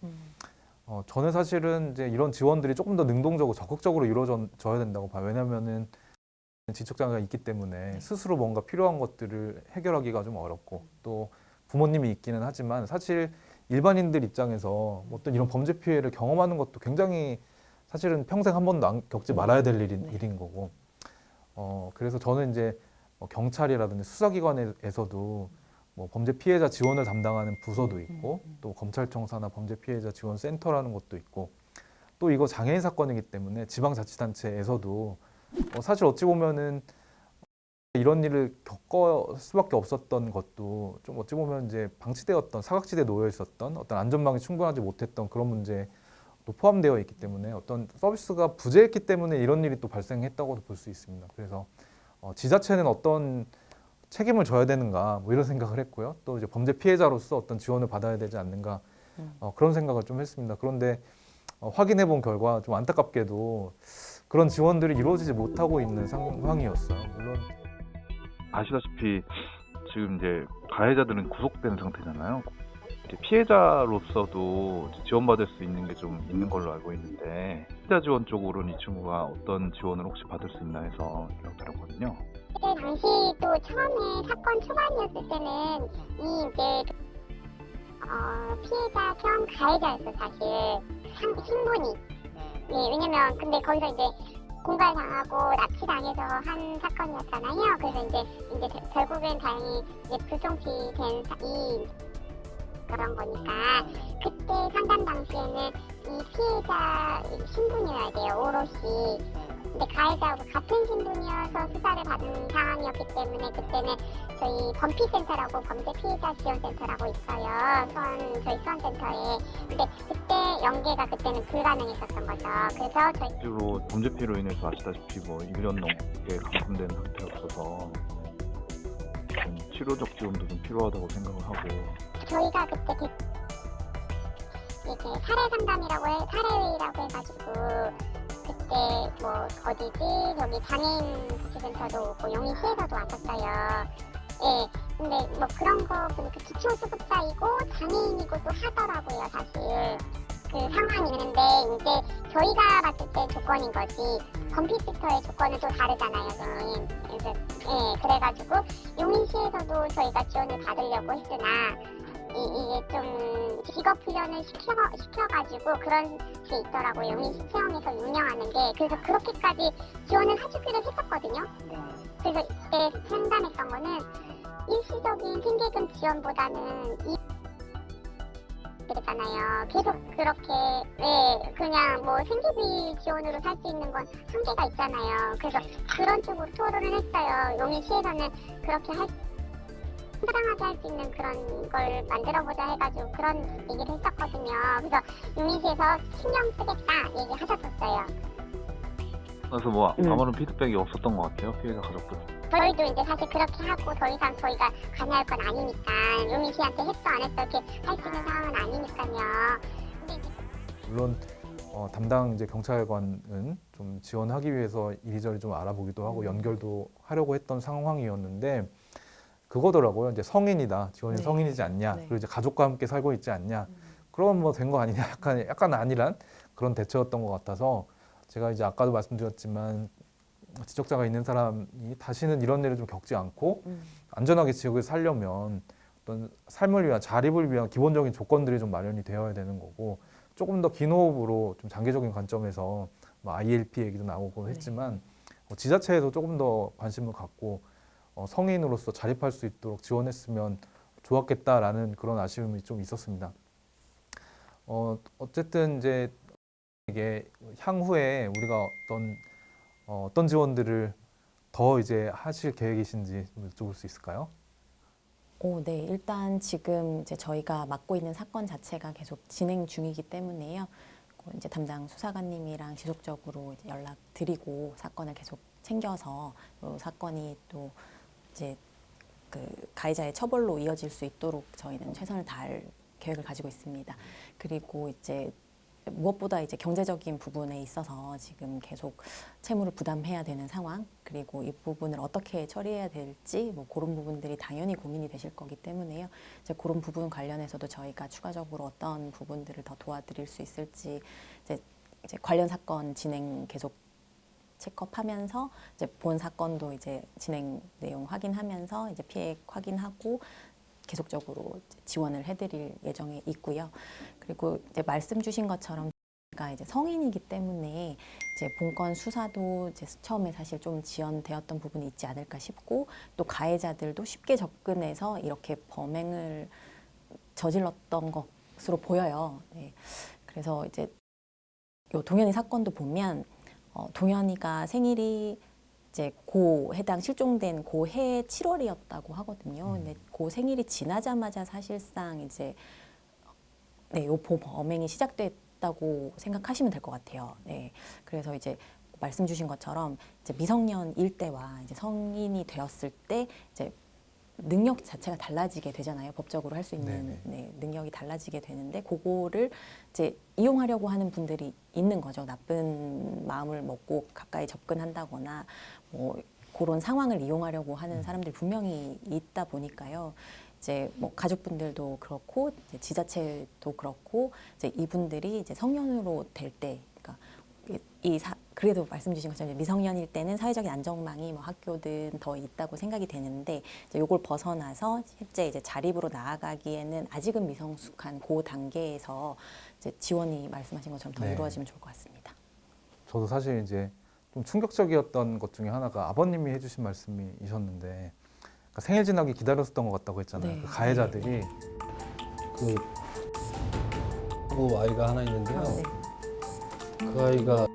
저는 사실은 이제 이런 지원들이 조금 더 능동적으로 적극적으로 이루어져야 된다고 봐요. 왜냐하면은 지적장애가 있기 때문에 스스로 뭔가 필요한 것들을 해결하기가 좀 어렵고, 또 부모님이 있기는 하지만 사실 일반인들 입장에서 뭐 어떤 이런 범죄 피해를 경험하는 것도 굉장히 사실은 평생 한 번도 겪지 말아야 될 일인 거고, 그래서 저는 이제 경찰이라든지 수사기관에서도 뭐 범죄 피해자 지원을 담당하는 부서도 있고, 또 검찰청 산하 범죄 피해자 지원 센터라는 것도 있고, 또 이거 장애인 사건이기 때문에 지방자치단체에서도 사실 어찌 보면은 이런 일을 겪을 수밖에 없었던 것도 좀 어찌 보면 이제 방치되었던, 사각지대에 놓여 있었던 어떤 안전망이 충분하지 못했던 그런 문제도 포함되어 있기 때문에 어떤 서비스가 부재했기 때문에 이런 일이 또 발생했다고도 볼 수 있습니다. 그래서 지자체는 어떤 책임을 져야 되는가 뭐 이런 생각을 했고요. 또 이제 범죄 피해자로서 어떤 지원을 받아야 되지 않는가 그런 생각을 좀 했습니다. 그런데 확인해 본 결과 좀 안타깝게도 그런 지원들이 이루어지지 못하고 있는 상황이었어요. 물론 아시다시피 지금 이제 가해자들은 구속된 상태잖아요. 이제 피해자로서도 지원받을 수 있는 게 좀 있는 걸로 알고 있는데, 피해자 지원 쪽으로는 이 친구가 어떤 지원을 혹시 받을 수 있나 해서 연락드렸거든요. 그때 당시도 처음에 사건 초반이었을 때는 이 이제 피해자 겸 가해자였어 사실 신분이. 네, 왜냐면 근데 거기서 이제 공갈당하고 납치당해서 한 사건이었잖아요. 그래서 이제 결국엔 다행히 이제 불송치된 이 그런 거니까, 그때 상담 당시에는 이 피해자 신분이어야 돼요, 오롯이. 근데 가해자하고 같은 신분이어서 수사를 받은 상황이었기 때문에 그때는 저희 범피센터라고 범죄 피해자 지원센터라고 있어요. 저희 수원센터에. 근데 그때 연계가 그때는 불가능했었던 거죠. 그래서 저희 실제로 범죄 피해로 인해서 아시다시피 뭐 1년 넘게 감금된 상태였어서 좀 치료적 지원도 좀 필요하다고 생각을 하고, 저희가 그때 이렇게 사례 상담이라고 사례회의라고 해가지고 그때 뭐 어디지 저기 장애인 복지센터도 오고 용인시에서도 왔었어요. 예, 근데 뭐 그런 거 보니까 기초수급자이고 장애인이고 또 하더라고요, 사실. 그 상황이 있는데 이제 저희가 봤을 때 조건인 거지 범피스터의 조건은 또 다르잖아요, 선생님. 그래서 예, 그래가지고 용인시에서도 저희가 지원을 받으려고 했으나 이게 좀 직업 훈련을 시켜가지고 그런 게 있더라고요. 용인시 채용에서 운영하는 게. 그래서 그렇게까지 지원을 해주기로 했었거든요. 그래서 이때 상담했던 거는 일시적인 생계금 지원보다는 그랬잖아요. 계속 그렇게 그냥 뭐 생계비 지원으로 살 수 있는 건 한계가 있잖아요. 그래서 그런 쪽으로 토론을 했어요. 용인시에서는 그렇게 사랑하게 할 수 있는 그런 걸 만들어보자 해가지고 그런 얘기를 했었거든요. 그래서 용인시에서 신경 쓰겠다 얘기하셨었어요. 그래서 뭐 아무런 피드백이 없었던 것 같아요, 피해자 가족들. 저희도 이제 사실 그렇게 하고 더 이상 저희가 관여할 건 아니니까, 용인시한테 했어 안 했어 이렇게 할 수 있는 상황은 아니니까요. 근데 이제 물론 담당 이제 경찰관은 좀 지원하기 위해서 이리저리 좀 알아보기도 하고 연결도 하려고 했던 상황이었는데, 그거더라고요. 이제 성인이다, 지원이 네. 성인이지 않냐, 네. 그리고 이제 가족과 함께 살고 있지 않냐, 그럼 뭐 된 거 아니냐, 약간 아니란 그런 대처였던 것 같아서, 제가 이제 아까도 말씀드렸지만 지적자가 있는 사람이 다시는 이런 일을 좀 겪지 않고 안전하게 지역에 살려면 어떤 삶을 위한, 자립을 위한 기본적인 조건들이 좀 마련이 되어야 되는 거고, 조금 더 긴 호흡으로 좀 장기적인 관점에서 뭐 ILP 얘기도 나오고 했지만 지자체에서 조금 더 관심을 갖고 성인으로서 자립할 수 있도록 지원했으면 좋았겠다라는 그런 아쉬움이 좀 있었습니다. 어쨌든 이제 이게 향후에 우리가 어떤 지원들을 더 이제 하실 계획이신지 좀 여쭤볼 수 있을까요? 네. 일단 지금 이제 저희가 맡고 있는 사건 자체가 계속 진행 중이기 때문에요. 이제 담당 수사관님이랑 지속적으로 이제 연락드리고 사건을 계속 챙겨서 이 사건이 또 이제 그 가해자의 처벌로 이어질 수 있도록 저희는 최선을 다할 계획을 가지고 있습니다. 그리고 이제 무엇보다 이제 경제적인 부분에 있어서 지금 계속 채무를 부담해야 되는 상황, 그리고 이 부분을 어떻게 처리해야 될지 뭐 그런 부분들이 당연히 고민이 되실 거기 때문에요. 이제 그런 부분 관련해서도 저희가 추가적으로 어떤 부분들을 더 도와드릴 수 있을지 이제 관련 사건 진행 계속 체크업하면서 이제 본 사건도 이제 진행 내용 확인하면서 이제 피해 확인하고 계속적으로 지원을 해드릴 예정에 있고요. 그리고 이제 말씀 주신 것처럼 제가 이제 성인이기 때문에 이제 본건 수사도 이제 처음에 사실 좀 지연되었던 부분이 있지 않을까 싶고, 또 가해자들도 쉽게 접근해서 이렇게 범행을 저질렀던 것으로 보여요. 네. 그래서 이제 요 동현이 사건도 보면 동현이가 생일이 이제 해당 실종된 해 7월이었다고 하거든요. 근데 생일이 지나자마자 사실상 이제 요 범행이 시작됐다고 생각하시면 될 것 같아요. 네. 그래서 이제 말씀 주신 것처럼 이제 미성년일 때와 이제 성인이 되었을 때 이제 능력 자체가 달라지게 되잖아요. 법적으로 할 수 있는 능력이 달라지게 되는데 그거를 이제 이용하려고 하는 분들이 있는 거죠. 나쁜 마음을 먹고 가까이 접근한다거나 뭐 그런 상황을 이용하려고 하는 사람들이 분명히 있다 보니까요. 이제 뭐 가족분들도 그렇고 이제 지자체도 그렇고 이제 이분들이 이제 성년으로 될 때, 그러니까 그래도 말씀 주신 것처럼 미성년일 때는 사회적인 안전망이 뭐 학교든 더 있다고 생각이 되는데, 이제 요걸 벗어나서 실제 이제 자립으로 나아가기에는 아직은 미성숙한 그 단계에서 이제 지원이 말씀하신 것처럼 더 이루어지면 좋을 것 같습니다. 저도 사실 이제 좀 충격적이었던 것 중에 하나가 아버님이 해주신 말씀이셨는데, 그러니까 생일 지나기 기다렸었던 것 같다고 했잖아요. 네. 그 가해자들이 그 아이가 하나 있는데요. 네. 그 아이가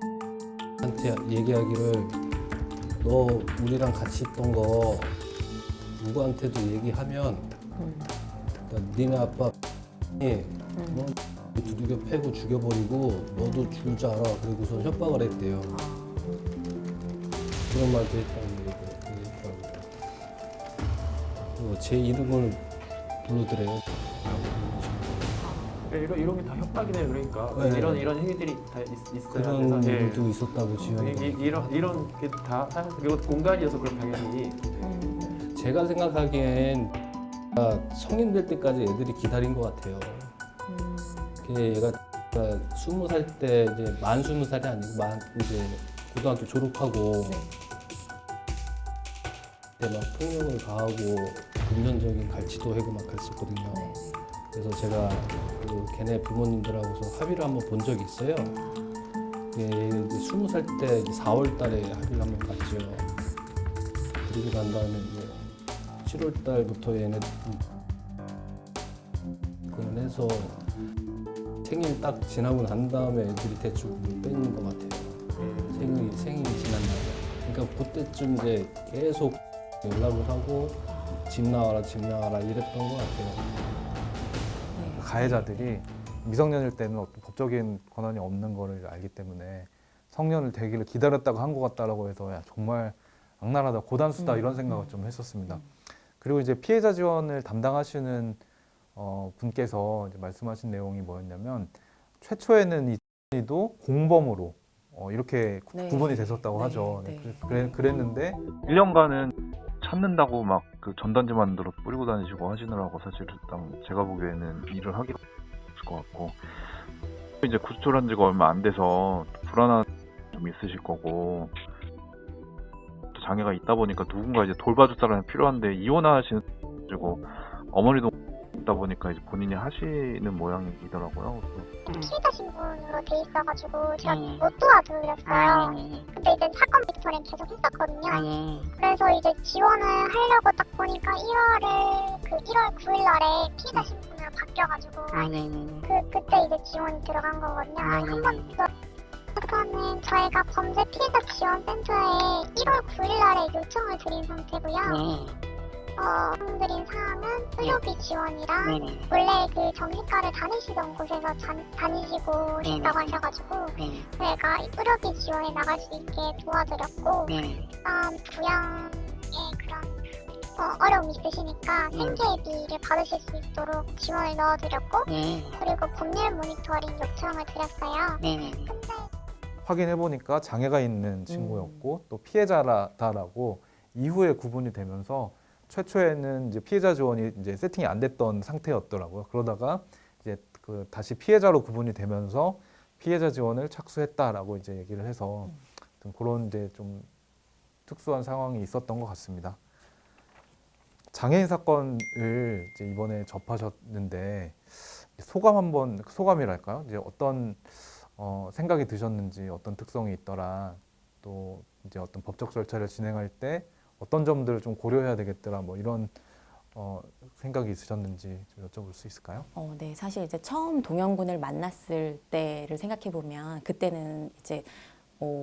한테 얘기하기를, 너 우리랑 같이 있던 거 누구한테도 얘기하면 니네 아빠 너 두들겨 패고 죽여버리고 너도 죽을 줄 알아. 그리고서 협박을 했대요. 그런 말도 했다고 얘기했더라고요. 그리고 제 이름을 불러드래요. 이런 게 다 협박이네요. 그러니까 네. 이런 행위들이 다 있어요. 그런 그래서 일도 있었다고 지원이. 이런 게 다 그리고 공간이어서 그럼 당연히 제가 생각하기엔 성인 될 때까지 애들이 기다린 것 같아요. 얘가 20살 때 이제 만 20살이 아니고 이제 고등학교 졸업하고 그때 막 폭력을 가하고 금전적인 갈취도 하고 막 그랬었거든요. 그래서 제가 걔네 부모님들하고서 합의를 한번 본 적이 있어요. 20살 때 이제 4월 달에 합의를 한번 봤죠. 그리고 난 다음에 이제 7월 달부터 얘네 그건 해서 생일 딱 지나고 난 다음에 애들이 대충 뺀 것 같아요. 생일이 지난 다음에. 그러니까 그때쯤 이제 계속 연락을 하고 집 나와라 이랬던 것 같아요. 가해자들이 미성년일 때는 어떤 법적인 권한이 없는 거를 알기 때문에 성년을 되기를 기다렸다고 한 것 같다라고 해서 야, 정말 악랄하다, 고단수다 이런 생각을 좀 했었습니다. 그리고 이제 피해자 지원을 담당하시는 분께서 이제 말씀하신 내용이 뭐였냐면, 최초에는 이도 공범으로 이렇게 구분이 됐었다고 하죠. 그랬는데 1년간은 찾는다고 막 그 전단지 만들어 뿌리고 다니시고 하시느라고 사실상 제가 보기에는 일을 하기가 없을 것 같고, 이제 구출한 지가 얼마 안 돼서 불안한 좀 있으실 거고, 또 장애가 있다 보니까 누군가 이제 돌봐줄 사람이 필요한데 이혼하시는 그리고 어머니도 있다 보니까 이제 본인이 하시는 모양이더라고요. 피해자 신분으로 돼 있어가지고 제가 못 도와드렸어요. 근데 이제 사건 모니터링 계속 했었거든요. 그래서 이제 지원을 하려고 딱 보니까 1월 9일 날에 피해자 신분으로 바뀌어가지고 그때 이제 지원이 들어간 거거든요. 한 번도 그거는 저희가 범죄 피해자 지원센터에 1월 9일 날에 요청을 드린 상태고요. 드린 사항은 의료비 지원이랑 원래 그 정신과를 다니시던 곳에서 다니시고 싶다고 하셔가지고 저희가 의료비 지원에 나갈 수 있게 도와드렸고 부양에 그런 어려움이 있으시니까 생계비를 받으실 수 있도록 지원을 넣어드렸고 그리고 법률 모니터링 요청을 드렸어요. 근데 확인해 보니까 장애가 있는 친구였고 또 피해자다라고 이후에 구분이 되면서 최초에는 이제 피해자 지원이 이제 세팅이 안 됐던 상태였더라고요. 그러다가 이제 그 다시 피해자로 구분이 되면서 피해자 지원을 착수했다라고 이제 얘기를 해서 그런 이제 좀 특수한 상황이 있었던 것 같습니다. 장애인 사건을 이제 이번에 접하셨는데 소감이랄까요? 이제 어떤 생각이 드셨는지, 어떤 특성이 있더라, 또 이제 어떤 법적 절차를 진행할 때 어떤 점들을 좀 고려해야 되겠더라, 뭐 이런 생각이 있으셨는지 좀 여쭤볼 수 있을까요? 네, 사실 이제 처음 동영군을 만났을 때를 생각해 보면 그때는 이제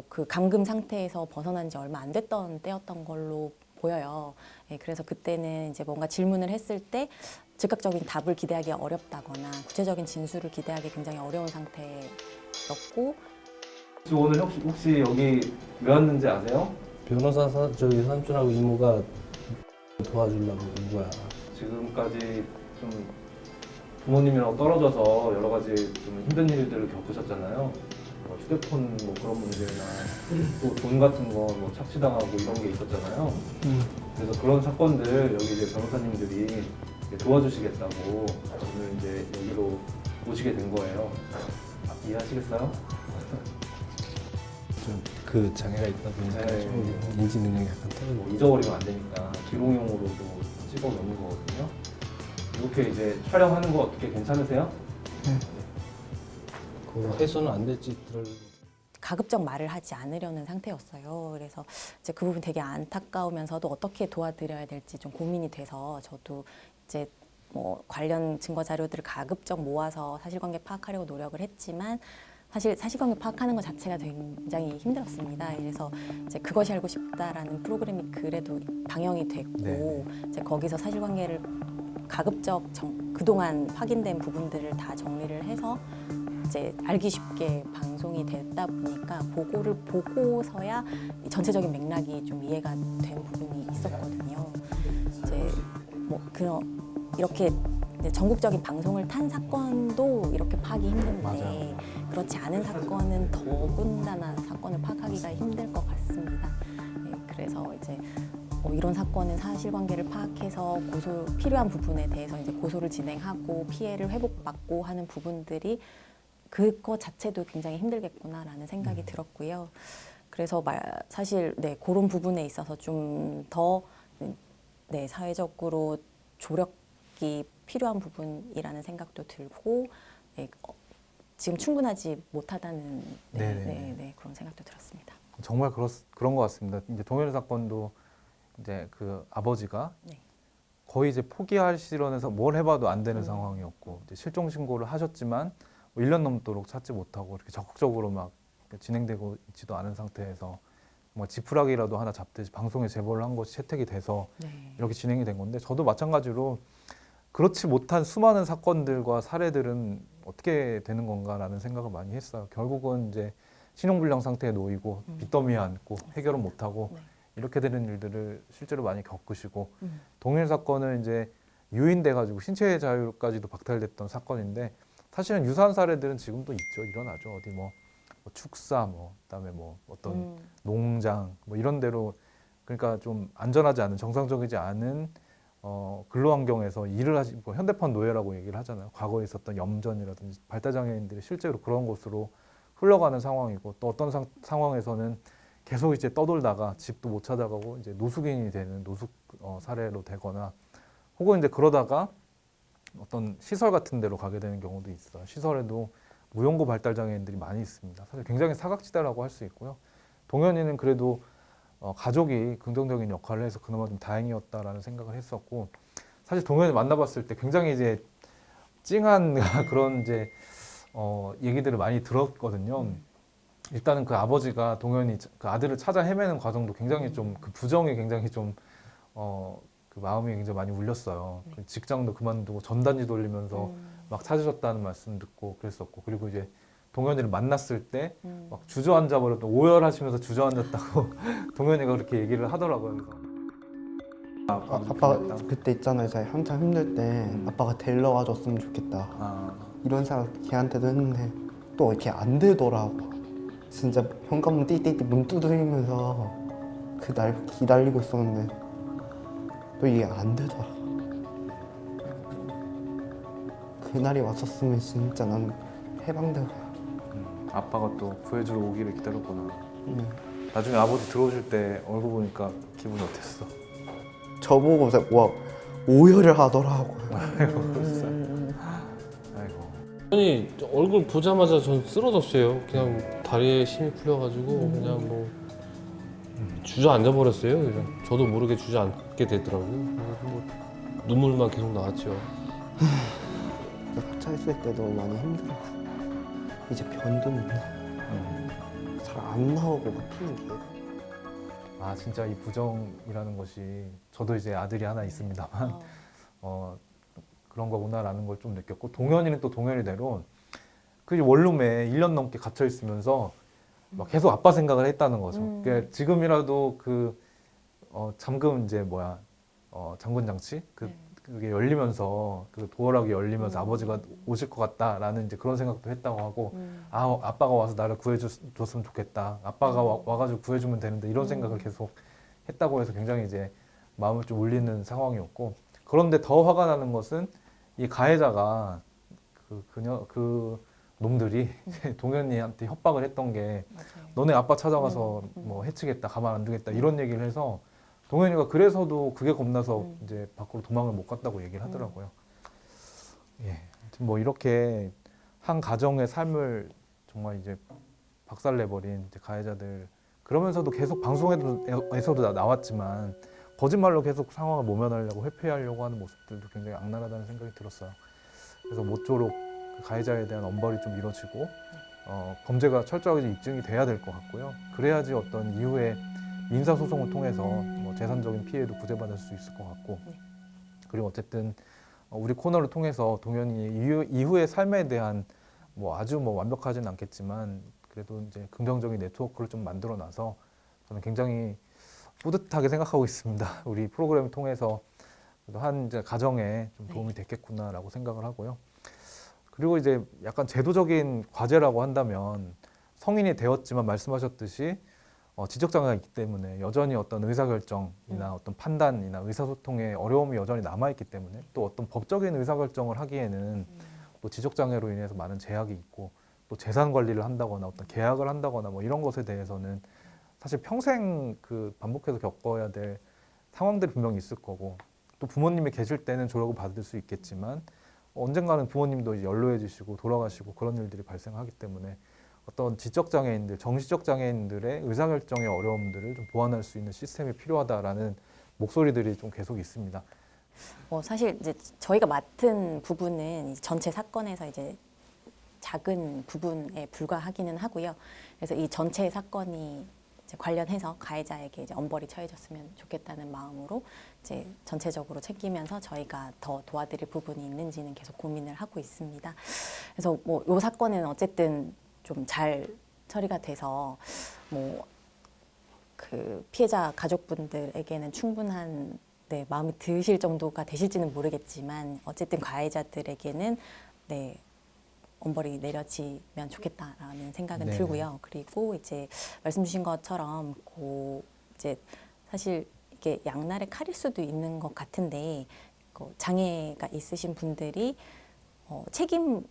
그 감금 상태에서 벗어난 지 얼마 안 됐던 때였던 걸로 보여요. 그래서 그때는 이제 뭔가 질문을 했을 때 즉각적인 답을 기대하기 어렵다거나 구체적인 진술을 기대하기 굉장히 어려운 상태였고. 오늘 혹시 여기 왜 왔는지 아세요? 변호사 저기 삼촌하고 이모가 도와주려고 온 거야. 지금까지 좀 부모님이랑 떨어져서 여러 가지 좀 힘든 일들을 겪으셨잖아요. 휴대폰 뭐 그런 문제나 또 돈 같은 거 뭐 착취당하고 이런 게 있었잖아요. 그래서 그런 사건들 여기 이제 변호사님들이 이제 도와주시겠다고 오늘 이제 여기로 오시게 된 거예요. 이해하시겠어요? 좀 그 장애가 있다 보니까 네. 좀 인지 능력이 약간 떨어지고. 잊어버리면 안 되니까 기록용으로도 찍어 놓는 거거든요. 이렇게 이제 촬영하는 거 어떻게 괜찮으세요? 그 해소는 안 될지 들을. 가급적 말을 하지 않으려는 상태였어요. 그래서 이제 그 부분 되게 안타까우면서도 어떻게 도와드려야 될지 좀 고민이 돼서 저도 이제 뭐 관련 증거 자료들을 가급적 모아서 사실관계 파악하려고 노력을 했지만 사실 사실관계 파악하는 것 자체가 굉장히 힘들었습니다. 그래서 이제 그것이 알고 싶다라는 프로그램이 그래도 방영이 됐고 이제 거기서 사실관계를 가급적 그동안 확인된 부분들을 다 정리를 해서 이제 알기 쉽게 방송이 됐다 보니까 보고를 보고서야 이 전체적인 맥락이 좀 이해가 된 부분이 있었거든요. 이제 뭐 이렇게 이제 전국적인 방송을 탄 사건도 이렇게 파악이 힘든데 그렇지 않은 사건은 더군다나 사건을 파악하기가 힘들 것 같습니다. 그래서 이제 이런 사건은 사실관계를 파악해서 필요한 부분에 대해서 이제 고소를 진행하고 피해를 회복받고 하는 부분들이 그것 자체도 굉장히 힘들겠구나라는 생각이 들었고요. 그래서 사실 그런 부분에 있어서 좀 더 사회적으로 조력이 필요한 부분이라는 생각도 들고 지금 충분하지 못하다는 그런 생각도 들었습니다. 정말 그런 것 같습니다. 이제 동현 사건도 이제 그 아버지가 거의 이제 포기하시려면서 뭘 해봐도 안 되는 상황이었고 이제 실종 신고를 하셨지만 1년 넘도록 찾지 못하고 이렇게 적극적으로 막 진행되고 있지도 않은 상태에서 뭐 지푸라기라도 하나 잡듯이 방송에 제보를 한 것이 채택이 돼서 이렇게 진행이 된 건데 저도 마찬가지로 그렇지 못한 수많은 사건들과 사례들은 어떻게 되는 건가라는 생각을 많이 했어요. 결국은 이제 신용불량 상태에 놓이고 빚더미에 앉고 해결은 못하고 이렇게 되는 일들을 실제로 많이 겪으시고 동일 사건은 이제 유인돼 가지고 신체 자유까지도 박탈됐던 사건인데 사실은 유사한 사례들은 지금도 있죠. 일어나죠. 어디 뭐 축사 그다음에 뭐 어떤 농장 뭐 이런 데로 그러니까 좀 안전하지 않은 정상적이지 않은 근로 환경에서 일을 하시고 현대판 노예라고 얘기를 하잖아요. 과거에 있었던 염전이라든지 발달장애인들이 실제로 그런 곳으로 흘러가는 상황이고 또 어떤 상황에서는 계속 이제 떠돌다가 집도 못 찾아가고 이제 노숙인이 되는 노숙 사례로 되거나 혹은 이제 그러다가 어떤 시설 같은 데로 가게 되는 경우도 있어요. 시설에도 무용고 발달장애인들이 많이 있습니다. 사실 굉장히 사각지대라고 할 수 있고요. 동현이는 그래도 가족이 긍정적인 역할을 해서 그나마 좀 다행이었다라는 생각을 했었고 사실 동현이 만나봤을 때 굉장히 이제 찡한 그런 이제 얘기들을 많이 들었거든요. 일단은 그 아버지가 동현이 그 아들을 찾아 헤매는 과정도 굉장히 좀 그 부정이 굉장히 좀 그 그 마음이 굉장히 많이 울렸어요. 그 직장도 그만두고 전단지 돌리면서 막 찾으셨다는 말씀 듣고 그랬었고, 그리고 이제 동현이를 만났을 때 막 주저앉아 버렸던, 오열하시면서 주저앉았다고 동현이가 그렇게 얘기를 하더라고요. 그래서 아빠가 그때 있잖아요. 저희 한참 힘들 때 아빠가 데려와 줬으면 좋겠다. 이런 생각 걔한테도 했는데 또 이렇게 안 되더라고. 진짜 현관문 띠띠띠 문 두드리면서 그날 기다리고 있었는데 또 이게 안 되더라. 그날이 왔었으면 진짜 난 해방되고. 아빠가 또 구해주러 오기를 기다렸구나. 나중에 아버지 들어오실 때 얼굴 보니까 기분이 어땠어? 저보고 와 오열을 하더라고요. 아이고. 아니 얼굴 보자마자 전 쓰러졌어요. 그냥 다리에 힘이 풀려가지고 그냥 뭐 주저앉아 버렸어요. 그냥 저도 모르게 주저앉게 되더라고요. 뭐 눈물만 계속 나왔죠. 하차 있을 때도 많이 힘들었어. 이제 변도 잘 안 나오고 막 피는 게. 아 진짜 이 부정이라는 것이, 저도 이제 아들이 하나 있습니다만 그런 거구나라는 걸 좀 느꼈고, 동현이는 또 동현이대로 그 원룸에 1년 넘게 gat혀 있으면서 막 계속 아빠 생각을 했다는 거죠. 그러니까 지금이라도 그 잠금 이제 잠금 장치 그게 열리면서, 그 도어락이 열리면서 아버지가 오실 것 같다라는 이제 그런 생각도 했다고 하고, 아 아빠가 와서 나를 구해줬으면 좋겠다, 아빠가 와가지고 구해주면 되는데, 이런 생각을 계속 했다고 해서 굉장히 이제 마음을 좀 울리는 상황이었고, 그런데 더 화가 나는 것은 이 가해자가 그 놈들이 동현이한테 협박을 했던 게, 너네 아빠 찾아가서 뭐 해치겠다, 가만 안 두겠다, 이런 얘기를 해서 동현이가 그래서도 그게 겁나서 이제 밖으로 도망을 못 갔다고 얘기를 하더라고요. 예, 아무튼 뭐 이렇게 한 가정의 삶을 정말 이제 박살내버린 이제 가해자들, 그러면서도 계속 방송에서도 나왔지만 거짓말로 계속 상황을 모면하려고, 회피하려고 하는 모습들도 굉장히 악랄하다는 생각이 들었어요. 그래서 모쪼록 그 가해자에 대한 엄벌이 좀 이루어지고 범죄가 철저하게 입증이 돼야 될 것 같고요. 그래야지 어떤 이후에 민사소송을 통해서 뭐 재산적인 피해도 구제받을 수 있을 것 같고, 그리고 어쨌든 우리 코너를 통해서 동현이 이후의 삶에 대한 뭐 아주 뭐 완벽하진 않겠지만 그래도 이제 긍정적인 네트워크를 좀 만들어놔서 저는 굉장히 뿌듯하게 생각하고 있습니다. 우리 프로그램을 통해서 그래도 한 이제 가정에 좀 도움이 됐겠구나라고 생각을 하고요. 그리고 이제 약간 제도적인 과제라고 한다면, 성인이 되었지만 말씀하셨듯이 지적장애가 있기 때문에 여전히 어떤 의사결정이나 어떤 판단이나 의사소통에 어려움이 여전히 남아있기 때문에, 또 어떤 법적인 의사결정을 하기에는 또 지적장애로 인해서 많은 제약이 있고, 또 재산 관리를 한다거나 어떤 계약을 한다거나 뭐 이런 것에 대해서는 사실 평생 그 반복해서 겪어야 될 상황들이 분명히 있을 거고, 또 부모님이 계실 때는 조력을 받을 수 있겠지만 언젠가는 부모님도 이제 연로해지시고 돌아가시고 그런 일들이 발생하기 때문에 어떤 지적장애인들, 정신적장애인들의 의사결정의 어려움들을 좀 보완할 수 있는 시스템이 필요하다라는 목소리들이 좀 계속 있습니다. 사실 이제 저희가 맡은 부분은 전체 사건에서 이제 작은 부분에 불과하기는 하고요. 그래서 이 전체 사건이 이제 관련해서 가해자에게 이제 엄벌이 처해졌으면 좋겠다는 마음으로 이제 전체적으로 챙기면서 저희가 더 도와드릴 부분이 있는지는 계속 고민을 하고 있습니다. 그래서 뭐 이 사건은 어쨌든 좀 잘 처리가 돼서 뭐 그 피해자 가족분들에게는 충분한 마음이 드실 정도가 되실지는 모르겠지만, 어쨌든 가해자들에게는 엄벌이 내려지면 좋겠다라는 생각은 들고요. 그리고 이제 말씀 주신 것처럼 이제 사실 이게 양날의 칼일 수도 있는 것 같은데, 장애가 있으신 분들이 책임을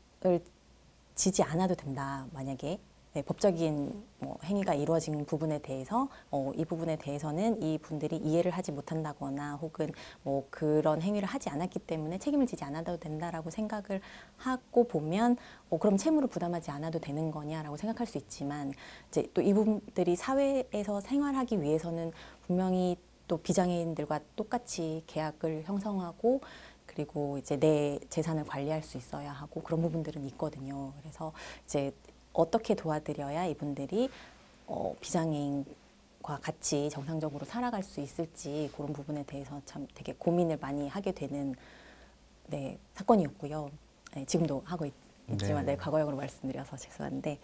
지지 않아도 된다. 만약에 법적인 행위가 이루어진 부분에 대해서 이 부분에 대해서는 이 분들이 이해를 하지 못한다거나 혹은 뭐 그런 행위를 하지 않았기 때문에 책임을 지지 않아도 된다라고 생각을 하고 보면 그럼 채무를 부담하지 않아도 되는 거냐라고 생각할 수 있지만, 이제 또 이분들이 사회에서 생활하기 위해서는 분명히 또 비장애인들과 똑같이 계약을 형성하고, 그리고 이제 내 재산을 관리할 수 있어야 하고 그런 부분들은 있거든요. 그래서 이제 어떻게 도와드려야 이분들이 비장애인과 같이 정상적으로 살아갈 수 있을지 그런 부분에 대해서 참 되게 고민을 많이 하게 되는 네, 사건이었고요. 네, 지금도 하고 있지만 네. 네, 과거형으로 말씀드려서 죄송한데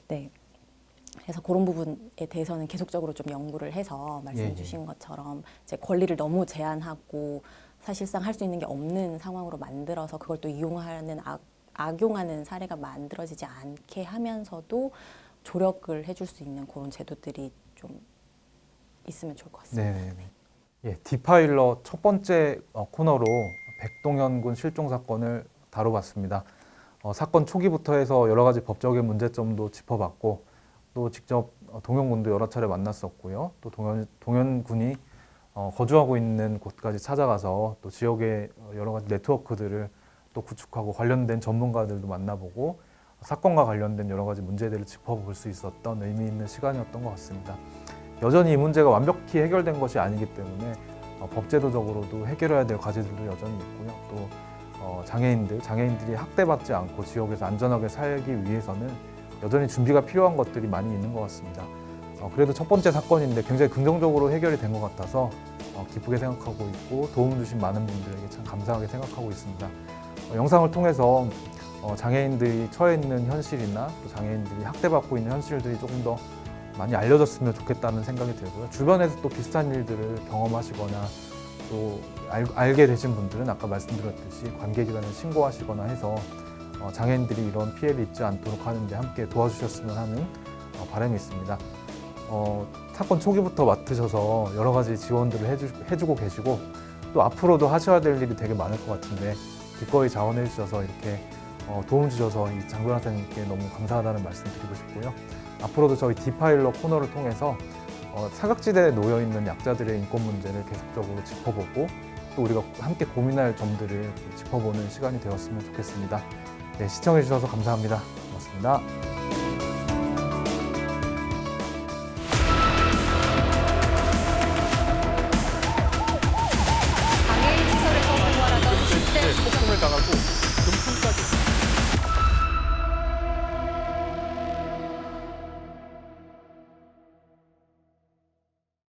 네. 그래서 그런 부분에 대해서는 계속적으로 좀 연구를 해서 말씀해 예, 주신 것처럼 이제 권리를 너무 제한하고 사실상 할 수 있는 게 없는 상황으로 만들어서 그걸 또 이용하는 악용하는 사례가 만들어지지 않게 하면서도 조력을 해줄 수 있는 그런 제도들이 좀 있으면 좋을 것 같습니다. 네. 예, 디파일러 첫 번째 코너로 백동현 군 실종 사건을 다뤄봤습니다. 사건 초기부터 해서 여러 가지 법적인 문제점도 짚어봤고 또 직접 동현 군도 여러 차례 만났었고요. 또 동현 군이 거주하고 있는 곳까지 찾아가서 또 지역의 여러 가지 네트워크들을 또 구축하고 관련된 전문가들도 만나보고 사건과 관련된 여러 가지 문제들을 짚어볼 수 있었던 의미 있는 시간이었던 것 같습니다. 여전히 이 문제가 완벽히 해결된 것이 아니기 때문에 법제도적으로도 해결해야 될 과제들도 여전히 있고요. 또 장애인들이 학대받지 않고 지역에서 안전하게 살기 위해서는 여전히 준비가 필요한 것들이 많이 있는 것 같습니다. 그래도 첫 번째 사건인데 굉장히 긍정적으로 해결이 된 것 같아서 기쁘게 생각하고 있고 도움 주신 많은 분들에게 참 감사하게 생각하고 있습니다. 영상을 통해서 장애인들이 처해 있는 현실이나 또 장애인들이 학대받고 있는 현실들이 조금 더 많이 알려졌으면 좋겠다는 생각이 들고요. 주변에서 또 비슷한 일들을 경험하시거나 또 알게 되신 분들은 아까 말씀드렸듯이 관계기관에 신고하시거나 해서 장애인들이 이런 피해를 입지 않도록 하는데 함께 도와주셨으면 하는 바람이 있습니다. 사건 초기부터 맡으셔서 여러 가지 지원들을 해주고 계시고 또 앞으로도 하셔야 될 일이 되게 많을 것 같은데 기꺼이 자원해 주셔서 이렇게 도움 주셔서 이 장 변호사님께 너무 감사하다는 말씀 드리고 싶고요. 앞으로도 저희 디파일러 코너를 통해서 사각지대에 놓여 있는 약자들의 인권 문제를 계속적으로 짚어보고 또 우리가 함께 고민할 점들을 짚어보는 시간이 되었으면 좋겠습니다. 네, 시청해 주셔서 감사합니다. 고맙습니다. 장애인 시설에서 생활하던 10대 폭행을 당하고